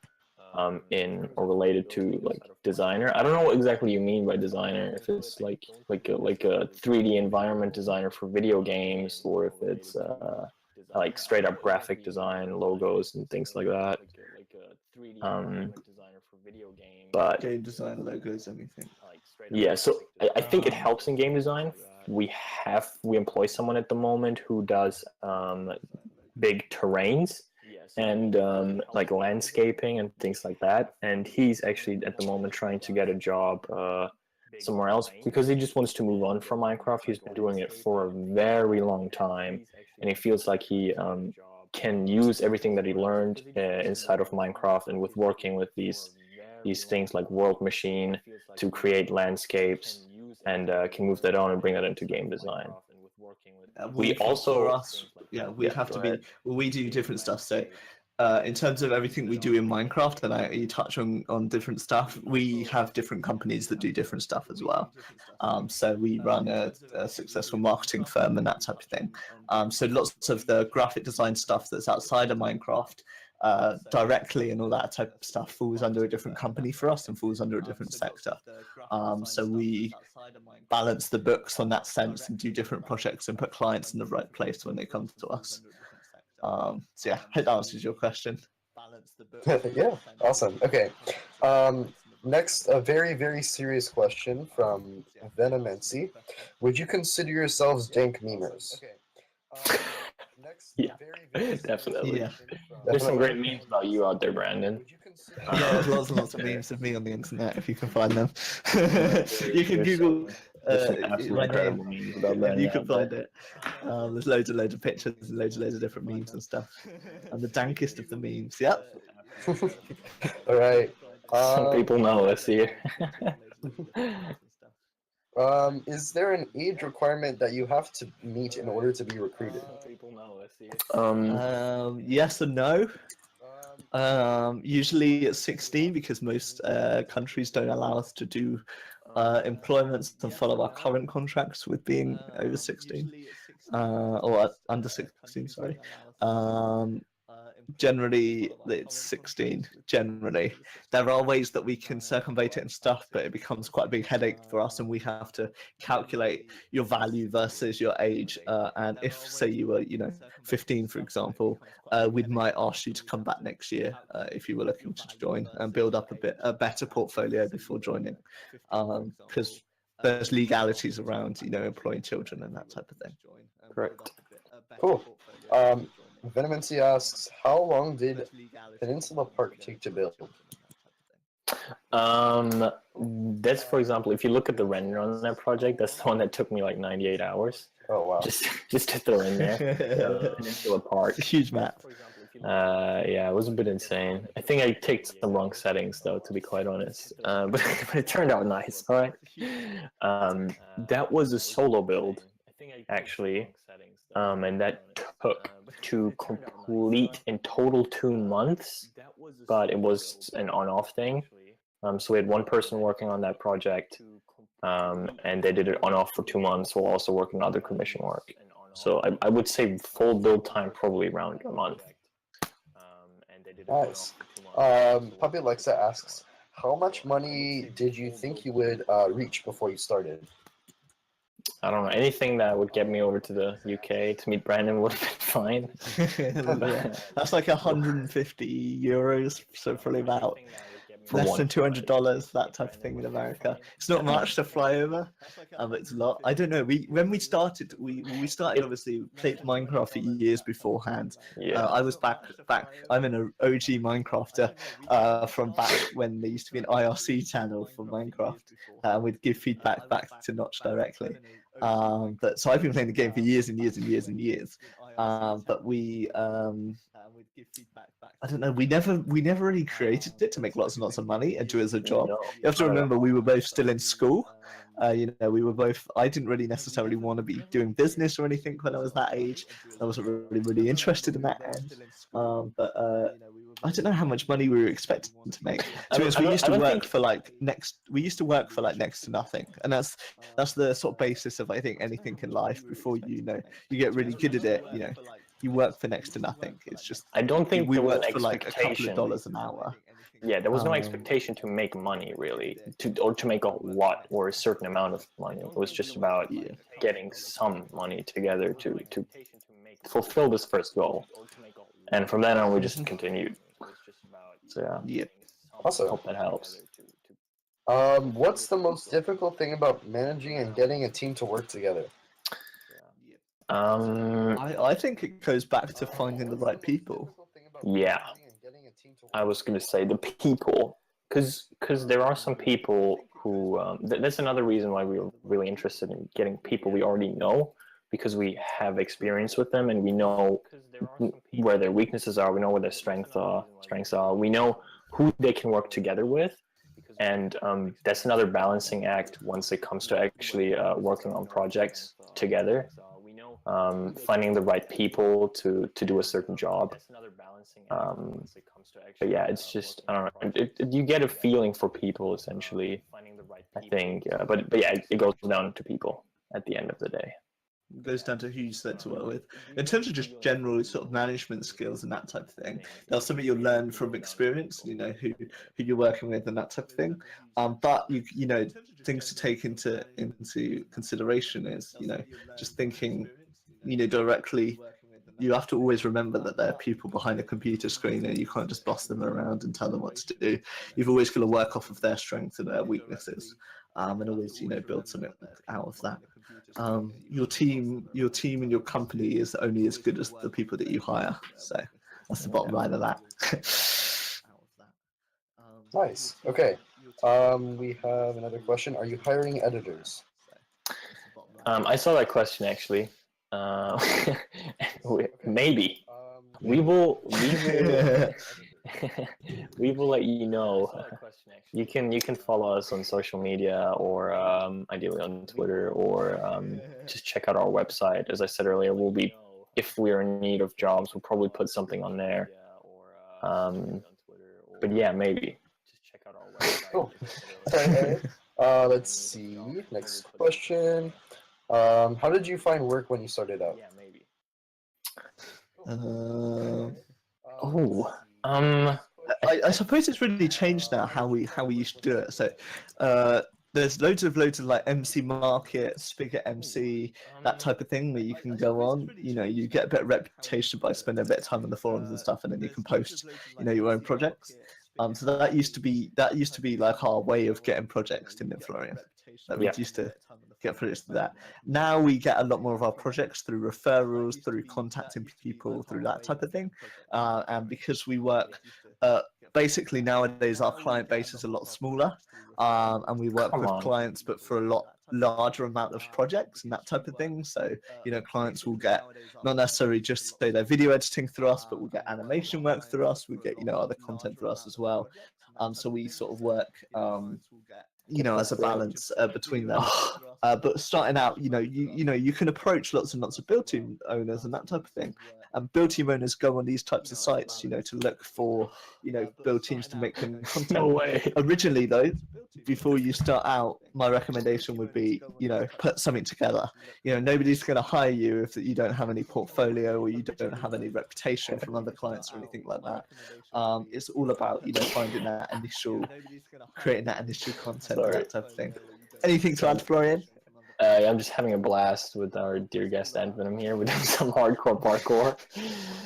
in or related to like designer. I don't know what exactly you mean by designer. If it's like a 3D environment designer for video games, or if it's like straight up graphic design, logos and things like that. But Game design, logos, anything. yeah, so I think it helps in game design. We employ someone at the moment who does big terrains and like landscaping and things like that. And he's actually at the moment trying to get a job somewhere else because he just wants to move on from Minecraft. He's been doing it for a very long time, and he feels like he can use everything that he learned inside of Minecraft and with working with these things like World Machine to create landscapes, and can move that on and bring that into game design. We also, for us, we have to be. Well, we do different stuff. So, in terms of everything we do in Minecraft, and you touch on different stuff, we have different companies that do different stuff as well. So we run a successful marketing firm and that type of thing. So lots of the graphic design stuff that's outside of Minecraft, directly and all that type of stuff falls under a different company for us and falls under a different sector. So we balance the books on that sense and do different projects and put clients in the right place when they come to us. So yeah, hope that answers your question. Yeah, awesome. Okay. Next, a very, very serious question from Venomency. Would you consider yourselves dank memers? yeah, definitely. Yeah. There's some great memes about you out there, Brandon. Yeah, there's lots and lots of memes of me on the internet if you can find them. You can Google my name. You can find it. There's loads of pictures and loads of different memes and stuff. And the dankest of the memes. Yep. All right. Some people know us here. Is there an age requirement that you have to meet in order to be recruited? Yes and no. Usually it's 16 because most countries don't allow us to do employments and follow our current contracts with being over 16 or under 16. Sorry. Generally it's 16. Generally, there are ways that we can circumvent it and stuff, but it becomes quite a big headache for us, and we have to calculate your value versus your age. And if, say, you were 15, for example, we might ask you to come back next year if you were looking to join and build up a better portfolio before joining, because there's legalities around employing children and that type of thing. Correct. Cool. Venomency asks, how long did Peninsula Park take to build? That's, for example, if you look at the render on that project, that's the one that took me like 98 hours. Oh wow! Just to throw in there. Peninsula Park. It's a huge map. Yeah, it was a bit insane. I think I picked some wrong settings though, to be quite honest. But it turned out nice. All right. That was a solo build, actually. and that took to complete in total 2 months, but it was an on-off thing. So we had one person working on that project, and they did it on-off for 2 months while also working on other commission work. So I would say full build time probably around a month. Nice. Puppy Alexa asks, how much money did you think you would reach before you started? I don't know, anything that would get me over to the UK to meet Brandon would have been fine. Yeah, that's like 150 euros, so probably about less than $200, that type of thing in America. It's not much to fly over, but it's a lot. I don't know. When we started, we started obviously played Minecraft for years beforehand. Yeah. I was back. I'm an OG Minecrafter from back when there used to be an IRC channel for Minecraft, and we'd give feedback back to Notch directly. But so I've been playing the game for years and years and years and years. But we I don't know. We never really created it to make lots and lots of money and do it as a job. No, You have to remember we were both still in school. You know, we were both. I didn't really necessarily want to be doing business or anything when I was that age. I wasn't really interested in that end. But I don't know how much money we were expecting to make. To be honest, we used to work for like next to nothing, and that's the sort of basis of I think anything in life. Before you get really good at it, you know, you work for next to nothing. It's just I don't think we there was worked an for like a couple expectation. of dollars an hour. Yeah, there was no expectation to make money really, to make a lot or a certain amount of money. It was just about getting some money together to fulfill this first goal, and from then on we just continued. So yeah, Awesome. hope that helps. What's the most difficult thing about managing and getting a team to work together? I think it goes back to finding the right people. Yeah, I was going to say the people, because there are some people who that's another reason why we were really interested in getting people we already know, because we have experience with them and we know where their weaknesses are, we know where their strengths are, we know who they can work together with, and that's another balancing act once it comes to actually working on projects together. Finding the right people to do a certain job. But yeah, it's just, I don't know, you get a feeling for people essentially, I think. But yeah, it goes down to people at the end of the day. It goes down to who you select to work with. In terms of just general sort of management skills and that type of thing, that's something you'll learn from experience, you know, who you're working with and that type of thing. But you know, things to take into consideration is, you know, just thinking, you know, directly. You have to always remember that there are people behind a computer screen and you can't just boss them around and tell them what to do. You've always got to work off of their strengths and their weaknesses, and always, you know, build something out of that. Your team and your company is only as good as the people that you hire. So that's the bottom line of that. Nice. Okay. We have another question. Are you hiring editors? I saw that question actually. Maybe we will we will let you know. You can follow us on social media, or ideally on Twitter, or just check out our website. As I said earlier, we'll be, if we're in need of jobs, we'll probably put something on there. But yeah, maybe. Just check out our website. Cool. Okay. Let's see. Next question. How did you find work when you started out? Yeah, maybe. I suppose it's really changed now how we used to do it. So there's loads of like MC Market, Spigot MC, that type of thing where you can go on. You know, you get a bit of reputation by spending a bit of time on the forums and stuff, and then you can post, you know, your own projects. So that used to be like our way of getting projects, didn't it, Florian? Like we used to get projects to that. Now we get a lot more of our projects through referrals, through contacting people, through that type of thing. And because we work, basically nowadays our client base is a lot smaller, and we work with clients, but for a lot larger amount of projects and that type of thing. So, you know, clients will get not necessarily just say their video editing through us, but we'll get animation work through us. We get, you know, other content through us as well. So we sort of work, you know, as a balance between them. But starting out, you can approach lots and lots of build team owners and that type of thing. And build team owners go on these types of sites, to look for, build teams to make them content. No way. Originally, though, before you start out, my recommendation would be, put something together. Nobody's going to hire you if you don't have any portfolio or you don't have any reputation from other clients or anything like that. It's all about, creating that initial content, and that type of thing. Anything to add, Florian? I'm just having a blast with our dear guest Advenom here. We're doing some hardcore parkour.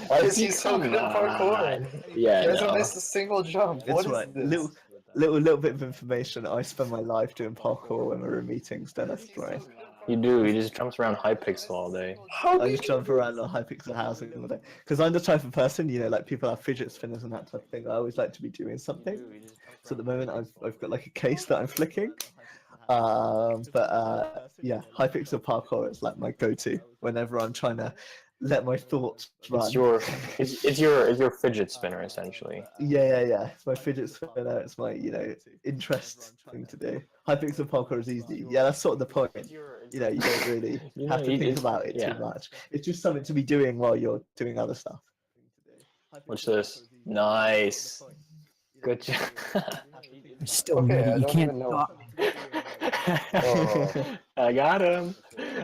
Why is he so good at parkour? Yeah, He hasn't missed a single jump. It's What is right. this? Little bit of information. I spend my life doing parkour when we're in meetings, don't I, Florian? You do. He just jumps around Hypixel all day. I just jump around on Hypixel housing all day. Because I'm the type of person, like people have fidget spinners and that type of thing. I always like to be doing something. So at the moment, I've got like a case that I'm flicking. Yeah, Hypixel parkour is like my go-to whenever I'm trying to let my thoughts run. It's your fidget spinner essentially. Yeah. It's my fidget spinner. It's my interest thing to do. Hypixel parkour is easy. Yeah, that's sort of the point. You don't really have to think about it too much. It's just something to be doing while you're doing other stuff. Watch this. Nice. Good job. Still, Okay, you can't even know. stop me. Oh. I got him.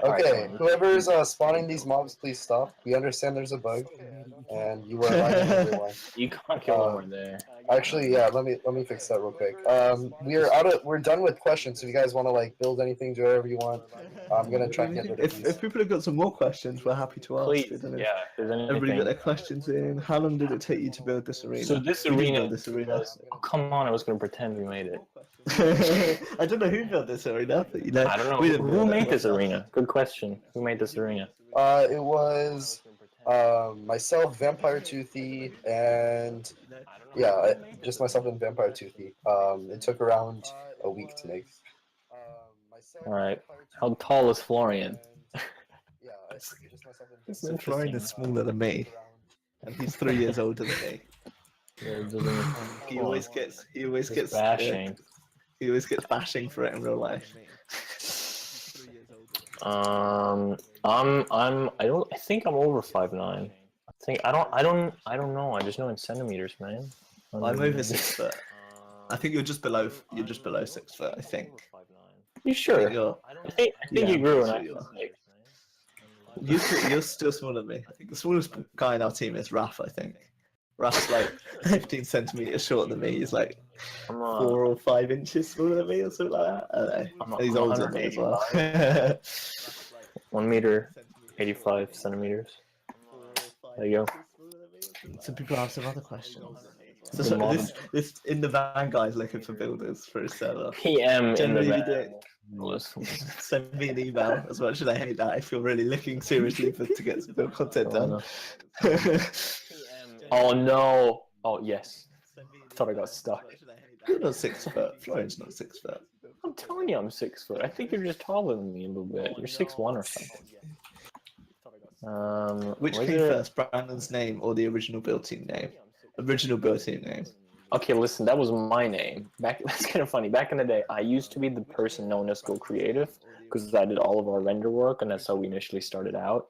Okay, whoever's spawning these mobs, please stop. We understand there's a bug, and you are lagging everyone. You can't kill him right there. Actually, yeah, let me fix that real quick. We're done with questions. So if you guys want to build anything, do whatever you want. I'm gonna try and get rid of these. If people have got some more questions, we're happy to ask. Please, yeah. If there's Everybody got anything. their questions in. How long did it take you to build this arena? So this We didn't arena. build this arena. Oh, come on! I was gonna pretend we made it. I don't know who built this arena, but I don't know. we didn't Who build made it. this arena? Good question. Who made this arena? It was myself, Vampire Toothy, and yeah, just myself and Vampire Toothy. It took around a week to make. All right. How tall is Florian? So Florian is smaller than me, and he's 3 years older than me. He always gets bashing. He always gets bashing for it in real life. I think I'm over 5'9". I don't know. I just know in centimeters, man. I'm over 6 foot. I think you're just below 6 foot. I think. You sure? I think you grew sure an you are. like. You're still smaller than me. I think the smallest guy in our team is Raph. I think Raph's like 15 centimeters shorter than me. He's like 4 or 5 inches smaller than me, or something like that. I don't know. He's I'm older than me as well. 1 meter, 85 centimeters. There you go. Some people have some other questions. So this in the van guy's looking for builders for his server. PM in the Generally, van. send me an email. As much as I hate that, if you're really looking seriously to get some build content done. Oh no! Oh yes. I thought I got stuck. You're not 6 foot. Florian's not 6 foot. I'm telling you, I'm 6 foot. I think you're just taller than me a little bit. You're 6'1" or something. Which came first, Brandon's name or the original build team name? Original build team name. Okay, listen, that was my name. That's kind of funny. Back in the day, I used to be the person known as goCreative because I did all of our render work, and that's how we initially started out.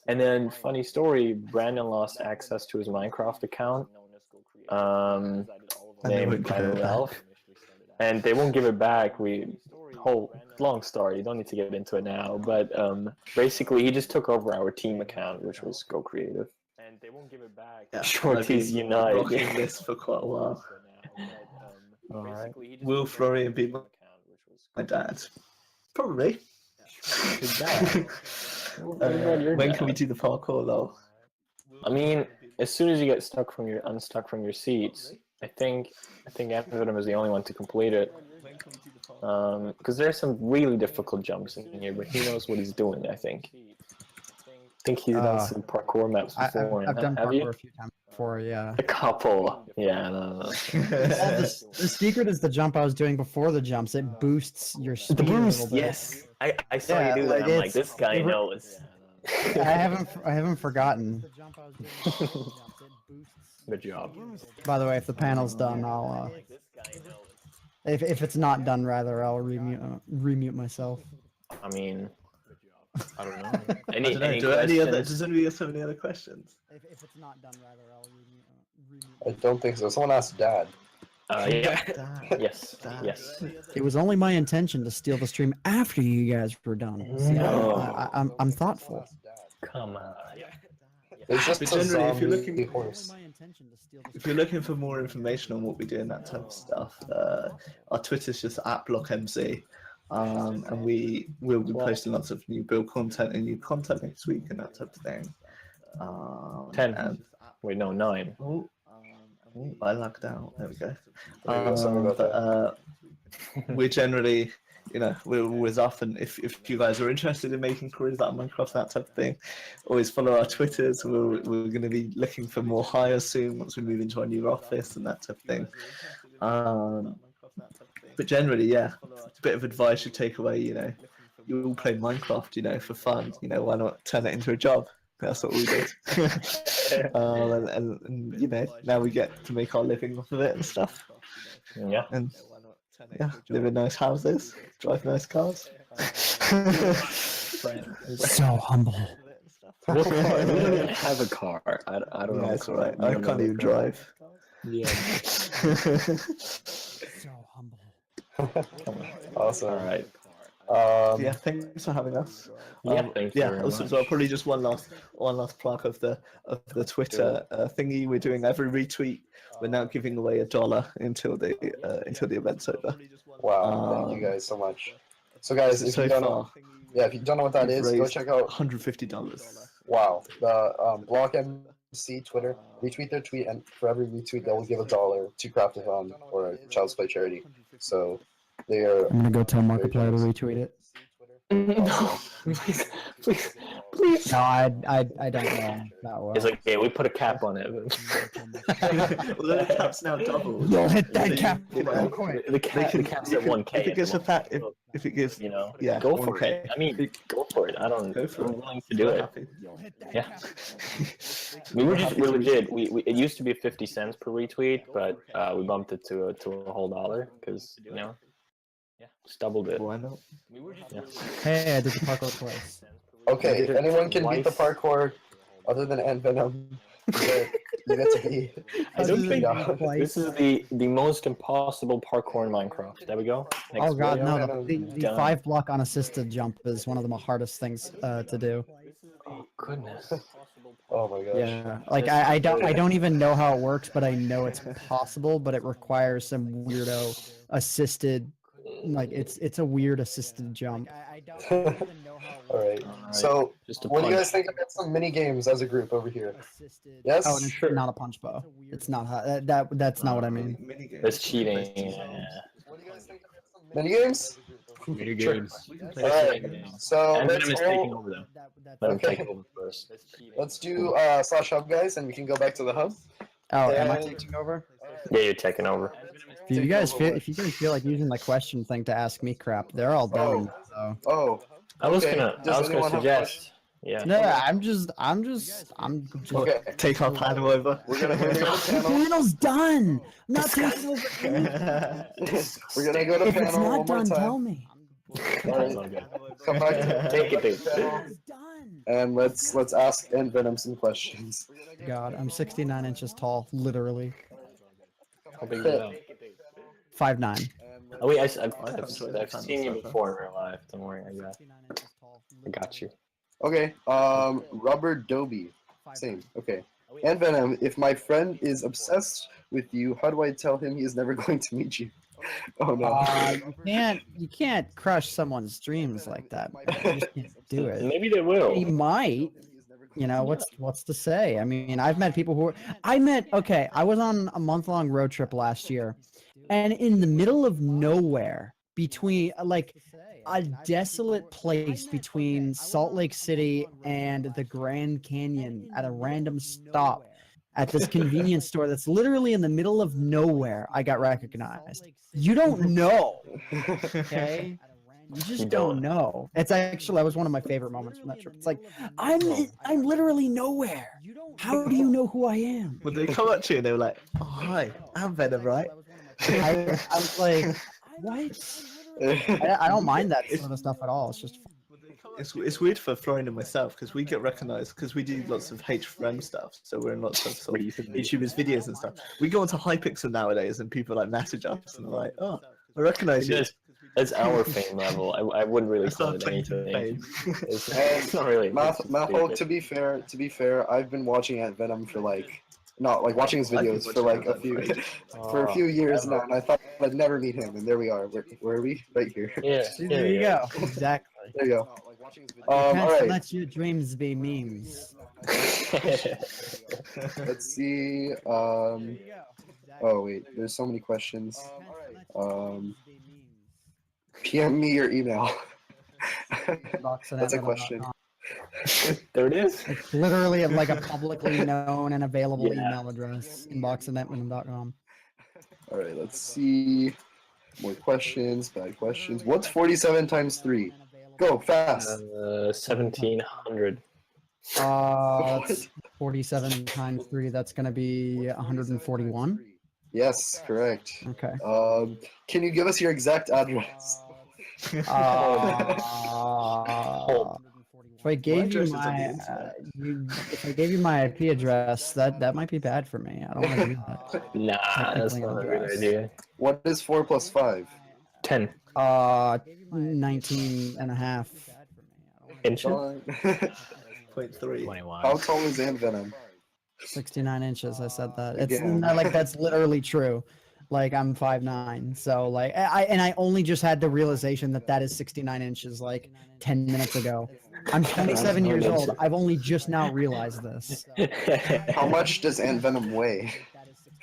And then, funny story, Brandon lost access to his Minecraft account, named Relph, and they won't give it back. Whole long story. You don't need to get into it now, but basically, he just took over our team account, which was goCreative. And they won't give it back. Yeah, Shorties unite. Rocking this for quite a while. Alright. Will Florian be my dad? Probably. When can we do the parkour, lol? I mean, as soon as you get unstuck from your seats, I think Amsterdam is the only one to complete it. Because there's some really difficult jumps in here, but he knows what he's doing. I think he's done some parkour maps before. I've done Have parkour you? a few times before, yeah. A couple. Yeah. No. The secret is the jump I was doing before the jumps. It boosts your speed The a little boost, bit. yes. I saw Yeah, you do that. like I'm like, this guy knows. I haven't forgotten. Good job. By the way, if the panel's done, I'll if it's not done, rather, I'll remute myself. I mean, I don't know. I Any don't know. any Do any other? questions? Does anybody else have any other questions? If it's not done rather, I'll I don't think so. Someone asked Dad. Yeah. Damn. Yes. Damn. Yes. It was only my intention to steal the stream after you guys were done. See, No. I'm thoughtful. Come on. It's just But a generally, if you're zombie looking- horse. If you're looking for more information on what we do and that type of stuff, our Twitter's just @blockmc, and we will be posting lots of new build content and new content next week and that type of thing. 10. And, Wait, no, 9. oh, I lucked out. There we go. There you go, sorry about But we're generally, you know, we're always up, and if you guys are interested in making careers out of Minecraft, that type of thing, always follow our Twitters. We're going to be looking for more hires soon once we move into our new office and that type of thing. But generally, yeah, it's a bit of advice you take away. You know, you all play Minecraft, you know, for fun. You know, why not turn it into a job? That's what we did. And you know, now we get to make our living off of it and stuff. Yeah. And yeah, live in nice houses, drive nice cars. So humble. What car? We don't even have a car. I don't know. Yeah, it's alright. We I don't can't know even a car. drive. Yeah. So humble. Awesome. All right. Yeah, thanks for having us. Yeah, thank you Yeah, very also much. as well, probably just one last plug of the Twitter thingy. We're doing every retweet. We're now giving away $1 until the event's over. Wow, thank you guys so much. So guys, if So you don't know, far, if you don't know what that we've is, go raised check out. $150. Wow, the Block MC Twitter, retweet their tweet, and for every retweet, they will give $1 to Craftathon or a Child's Play charity. So they are. I'm gonna go tell very Markiplier to generous. retweet it. No, please. No, I don't know that well. It's like, yeah, we put a cap on it. Although the cap's now doubled. You'll hit that cap You know, real quick. The cap's at 1K. If it gives a fat, if it gives, you know, yeah, go for 1K. it. I mean, go for it. I don't. Go for I'm it. willing to do it. Happy. You'll hit that Yeah. cap. We're legit. We it used to be 50 cents per retweet, but we bumped it to a whole $1 because you know, just doubled it. Why not? Yeah. Hey, I did the parkour twice. Okay, if anyone can beat the Twice. parkour, other than Ant Venom, you get to be. I don't think Yeah. this is the most impossible parkour in Minecraft. There we go. Next Oh god, video. no! The Done. 5-block unassisted jump is one of the hardest things to do. Oh goodness. Oh my gosh. Yeah, like I don't even know how it works, but I know it's possible. But it requires some weirdo assisted, like it's a weird assisted jump. All right. So, Just a what do you punch. guys think about some mini games as a group over here? Yes. Oh, and it's not a punch bow. It's not how, that's not what I mean. Minigames. That's cheating. Yeah. What do you guys think about some mini games? Mini games. All right. So And let's Venom is taking all, over them. Let him Okay. take over first. let's do slash hub guys, and we can go back to the hub. Oh, am I And- taking over? Yeah, you're taking over. If you guys feel like using the question thing to ask me crap, they're all done. So. Oh. I was Okay. gonna Does anyone have suggest. Yeah. No, I'm just. Okay. Take our panel over. We're gonna go to panel. Panel's done. I'm not taking over. We're gonna go to If it's panel one not more done, time. tell me. That's all good. Come back to Take it, dude. panel, It's done. and let's ask Ant Venom some questions. God, I'm 69 inches tall, literally. How big is that? 5'9". Oh wait, I've seen you before in real life. Don't worry, I got you. Okay. Rubber Dobie. Same. Okay. Ant Venom, if my friend is obsessed with you, how do I tell him he is never going to meet you? Oh no. You can't crush someone's dreams like that. You just can't do it. Maybe they will. He might. You know, what's to say? I mean, I've met people who I was on a month-long road trip last year, and in the middle of nowhere, between like a desolate place between Salt Lake City and the Grand Canyon, at a random stop at this convenience store that's literally in the middle of nowhere, I got recognized. You don't know, okay? You just don't know. It's actually, that was one of my favorite moments from that trip. It's like, I'm literally nowhere. How do you know who I am? When they come up to you and they were like, "Oh hi, I'm Venom, right?" I was like, what? I don't mind that sort of stuff at all. It's just It's weird for Florian and myself because we get recognized because we do lots of HRM stuff. So we're in lots of sort of YouTubers videos and stuff. We go onto Hypixel nowadays and people like message us and they're like, "Oh, I recognize you." It's our fame level. I wouldn't really That's call our it claim to anything. fame. It's not really. Maho, to be fair, I've been watching Ant Venom for like, not like watching his videos for like a few years now, and I thought I'd never meet him, and there we are. Where are we? Right here. Yeah. see, there you go. Exactly. There you go. You can't Alright, let your dreams be memes. let's see. Oh wait, there's so many questions. PM me your email. That's a question. There it is. It's literally like a publicly known and available Yeah. email address. Inbox@netminimum.com. All right, let's see. More questions, bad questions. What's 47 times 3? Go, fast. 1700. That's 47 times 3. That's going to be 141. Yes, correct. Okay. Can you give us your exact address? If I gave you address is on the my if I gave you my IP address, that might be bad for me. I don't want to do that. Nah, that's Technically not a address. good idea. What is 4 plus 5? 10 19 and a half. inches. 0.3. How tall is Ant Venom? 69 inches. I said that. It's Yeah. not like that's literally true. Like I'm 5'9", so like I only just had the realization that that is 69 inches like 10 minutes ago. I'm 27 years old. I've only just now realized this. How much does Ant Venom weigh?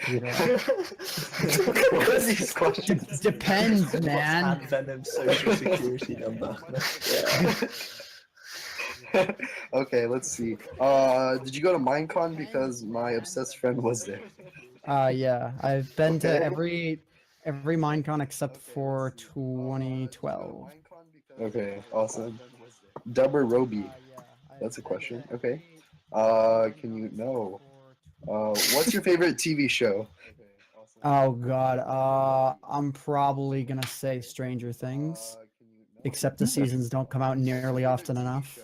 What are these questions? Depends, man. Ant Venom's social security number. Okay, let's see. Did you go to Minecon? Because my obsessed friend was there. Yeah, I've been to Okay. every Minecon except for 2012. Okay, awesome. Dubber Roby. That's a question. Okay. Can you know? What's your favorite TV show? Oh God, I'm probably gonna say Stranger Things, except the seasons don't come out nearly often enough.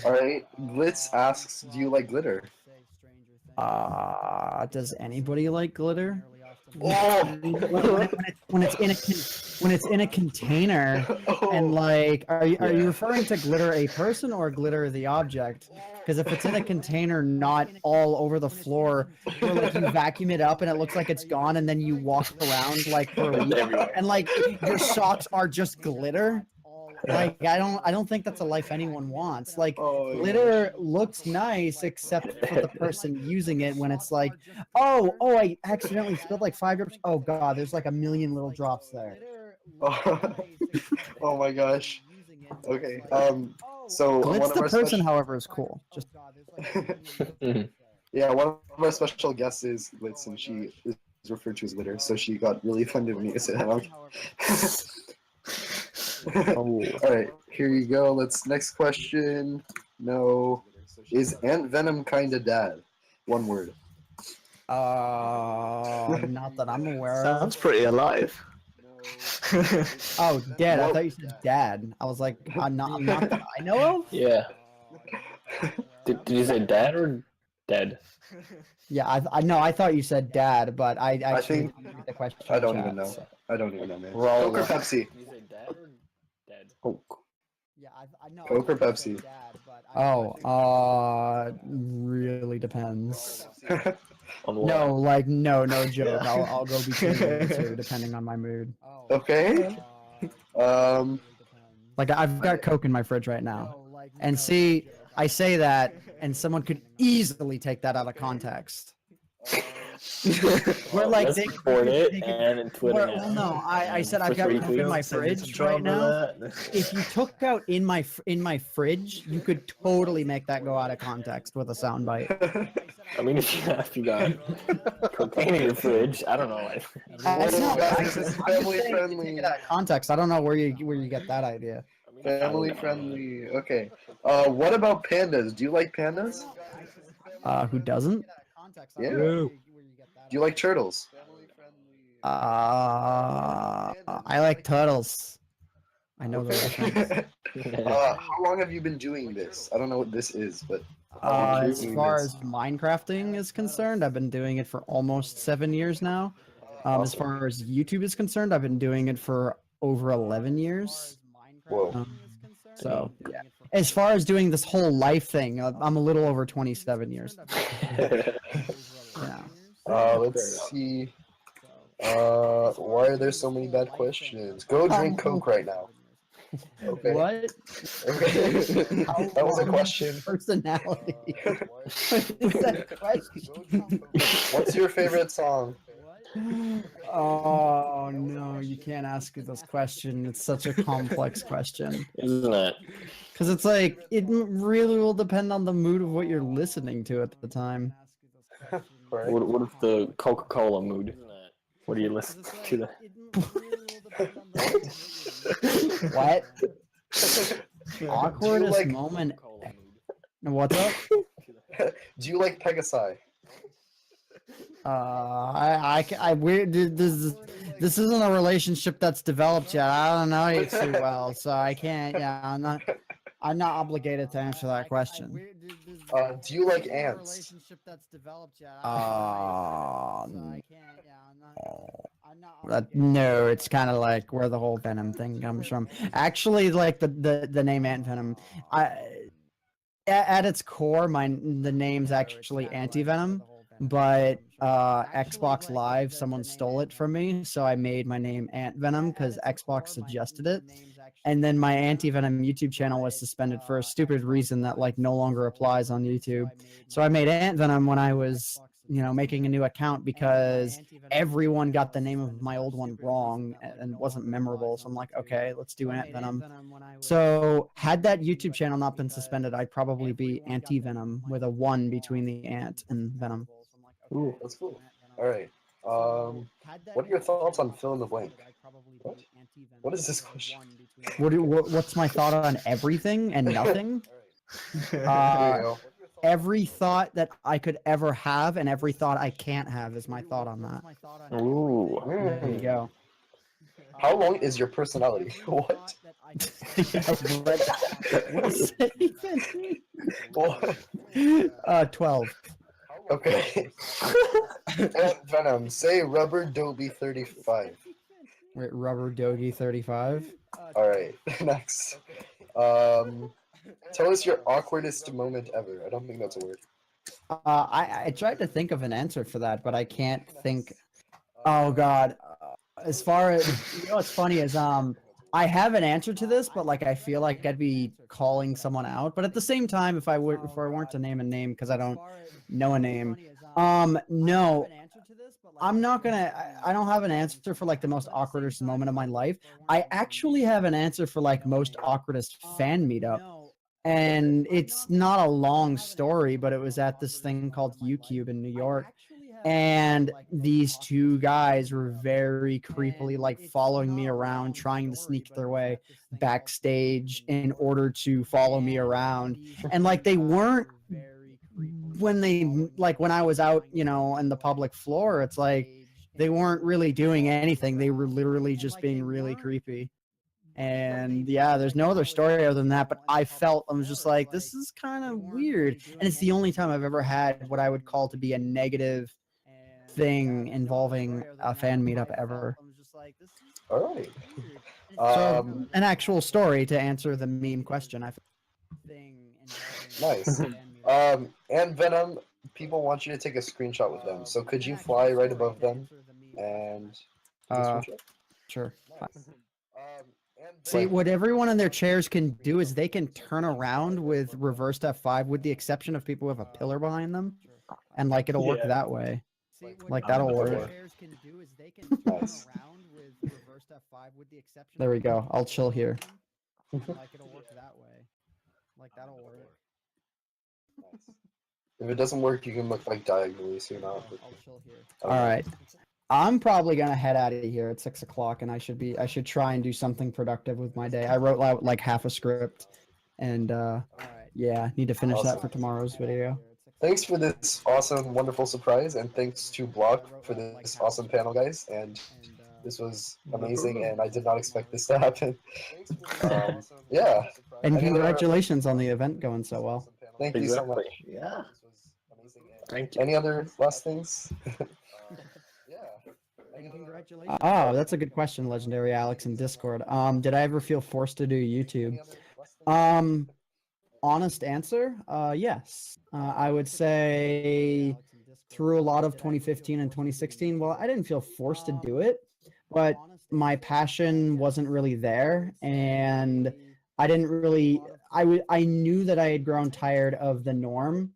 All right. Glitz asks, do you like glitter? Does anybody like glitter? Oh! When it's in a container, and like, are you referring to glitter a person or glitter the object? Because if it's in a container, not all over the floor, where like you vacuum it up and it looks like it's gone, and then you walk around like for a week, and like your socks are just glitter. Like I don't think that's a life anyone wants. Like Oh, glitter looks nice except for the person using it when it's like, oh, I accidentally spilled like 5 drops. Oh God, there's like a million little drops there. Oh my gosh. Okay. So one Glitz of the our person, special, however, is cool. Just yeah, one of our special guests is Glitz, and she is referred to as Glitter, so she got really offended when you said that. All right, here you go. Next question. No, is Ant Venom kinda dad? One word. not that I'm aware of. Sounds pretty alive. Oh, dead. I What- thought you said dad. I was like, I'm not that I know of. Yeah. Did you say dad or dead? Yeah, I know. I thought you said dad, but I actually think- didn't read the question. I in don't chat, even know. so- I don't even know, man. We're all Coke or alive. Pepsi? Did you say dad or dead? Coke. Yeah, I know. Coke or Pepsi? Really depends. On what? No, like no joke. I'll go between the two depending on my mood. Okay. Like I've got Coke in my fridge right now, and see, I say that, and someone could easily take that out of context. We're like Let's they record could- it they could- and Twitter it. well, no, I said For I've got 3 Coke in my tweets. fridge right now. If you took out in my fridge, you could totally make that go out of context with a soundbite. I mean, if you got cocaine in your fridge, I don't know. That's not guys, I'm it's just family saying, friendly. take it out of context. I don't know where you get that idea. Family friendly. Okay. What about pandas? Do you like pandas? Who doesn't? Yeah. Do you like turtles? I like turtles. I know the reference. How long have you been doing this? I don't know what this is, but how long have you As been doing far this? as Minecrafting is concerned, I've been doing it for almost 7 years now. As far as YouTube is concerned, I've been doing it for over 11 years. Whoa. So, yeah. As far as doing this whole life thing, I'm a little over 27 years. Yeah. Let's see. Why are there so many bad questions? Go drink Coke right now. Okay. What? Okay. That was a question. Personality. What's that question? What's your favorite song? Oh no, you can't ask this question. It's such a complex question. Isn't it? Because it's like, it really will depend on the mood of what you're listening to at the time. Right. What if the Coca-Cola mood? What do you listen to? That? What? Awkwardest like- moment. What's up? Do you like Pegasi? This isn't a relationship that's developed yet. I don't know you too well, so I can't. Yeah, I'm not obligated to answer that question. Do you like ants? No, it's kind of like where the whole venom thing comes from. Actually, like the name Ant Venom, at its core, the name's actually Anti-Venom, but Xbox Live, someone stole it from me, so I made my name Ant Venom because Xbox suggested it. And then my Anti-Venom YouTube channel was suspended for a stupid reason that like no longer applies on YouTube. So I made Ant Venom when I was, making a new account because everyone got the name of my old one wrong and wasn't memorable. So I'm like, okay, let's do Ant Venom. So had that YouTube channel not been suspended, I'd probably be Anti-Venom with a 1 between the ant and Venom. Ooh, that's cool. All right. What are your thoughts on fill in the blank? What is this question? What's my thought on everything and nothing? There you go. Every thought that I could ever have and every thought I can't have is my thought on that. Ooh. There you go. How long is your personality? What? What is it even? What? 12. Okay. Ant Venom, say rubber Dobie 35. Wait, Rubber Dogie 35? All right. Next. Tell us your awkwardest moment ever. I don't think that's a word. I tried to think of an answer for that, but I can't think. Oh God. As far as what's funny is I have an answer to this, but like I feel like I'd be calling someone out. But at the same time, if I weren't to name a name because I don't know a name, no, I'm not gonna. I don't have an answer for like the most awkwardest moment of my life. I actually have an answer for like most awkwardest fan meetup. And it's not a long story, but it was at this thing called UCube in New York. And these two guys were very creepily like following me around, trying to sneak their way backstage in order to follow me around. And like they weren't when I was out, in the public floor, it's like they weren't really doing anything. They were literally just being really creepy. And yeah, there's no other story other than that, but I was just like, this is kind of weird. And it's the only time I've ever had what I would call to be a negative thing involving a fan meetup ever. All right. So an actual story to answer the meme question. Nice. And Venom, people want you to take a screenshot with them. So could you fly right above them and take a screenshot? Sure. And See, what everyone in their chairs can do is they can turn around with reversed F5, with the exception of people with a pillar behind them, and like it'll work that way. Like that'll work. Nice. There we go. I'll chill here. Like it'll work that way. Like that'll work. Nice. If it doesn't work, you can look like diagonally, so you're not. I'll chill here. All right. I'm probably gonna head out of here at 6 o'clock, and I should try and do something productive with my day. I wrote like half a script, and yeah, need to finish that for tomorrow's video. thanks for this awesome, wonderful surprise, and thanks to Block for this awesome panel, guys. And this was amazing, and I did not expect this to happen. Yeah. And Any other- congratulations on the event going so well. Thank you so much. Exactly. Yeah. Thank you. Any other last things? Oh, that's a good question, Legendary Alex in Discord. Did I ever feel forced to do YouTube? Honest answer, yes. I would say through a lot of 2015 and 2016, well, I didn't feel forced to do it, but my passion wasn't really there, and I didn't really. I knew that I had grown tired of the norm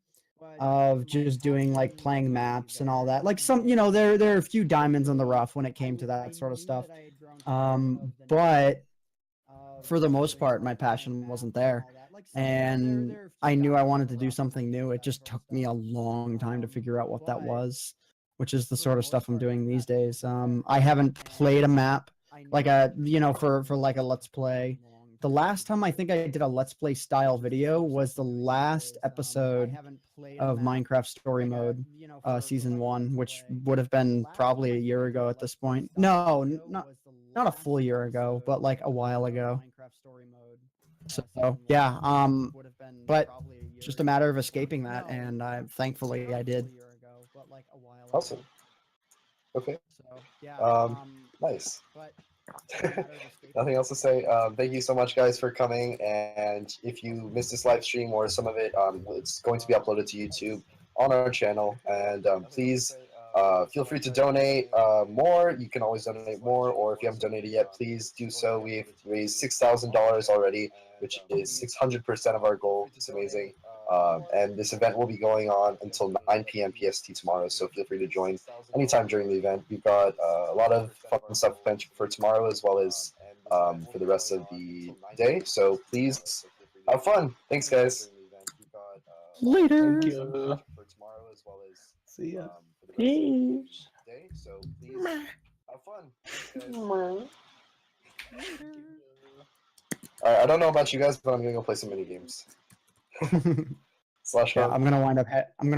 of just doing like playing maps and all that. Like some, there are a few diamonds in the rough when it came to that sort of stuff. But for the most part, my passion wasn't there. And I knew I wanted to do something new. It just took me a long time to figure out what that was, which is the sort of stuff I'm doing these days. I haven't played a map like for like a Let's Play. The last time I think I did a Let's Play style video was the last episode of Minecraft Story Mode, Season 1, which would have been probably a year ago at this point. No, not a full year ago, but like a while ago. So yeah, but just a matter of escaping that, and thankfully I did. Awesome. Okay. Nice. Nothing else to say. Thank you so much, guys, for coming. And if you missed this live stream or some of it, it's going to be uploaded to YouTube on our channel. And please feel free to donate more. You can always donate more, or if you haven't donated yet, please do so. We've raised $6,000 already, which is 600% of our goal. It's amazing. And this event will be going on until 9 p.m. PST tomorrow, so feel free to join anytime during the event. We've got a lot of fun stuff planned for tomorrow as well as for the rest of the day, so please have fun. Thanks, guys. Later. Thank you. See ya. Peace. So please have fun. Thanks, guys. Alright, I don't know about you guys, but I'm gonna go play some mini games. Slash Yeah, home. I'm gonna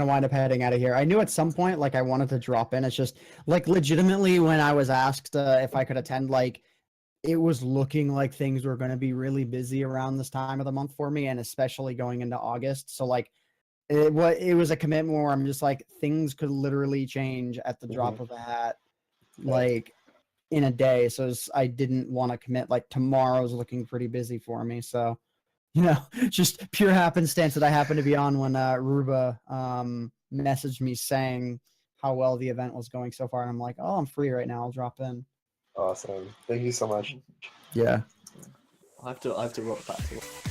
wind up heading out of here. I knew at some point like I wanted to drop in. It's just like legitimately when I was asked if I could attend, like it was looking like things were gonna be really busy around this time of the month for me, and especially going into August. So like it was a commitment where I'm just like things could literally change at the drop of a hat, like in a day. So I didn't want to commit. Like tomorrow's looking pretty busy for me. So just pure happenstance that I happened to be on when Ruba messaged me saying how well the event was going so far, and I'm like, oh, I'm free right now. I'll drop in. Awesome. Thank you so much. Yeah. I have to rock back to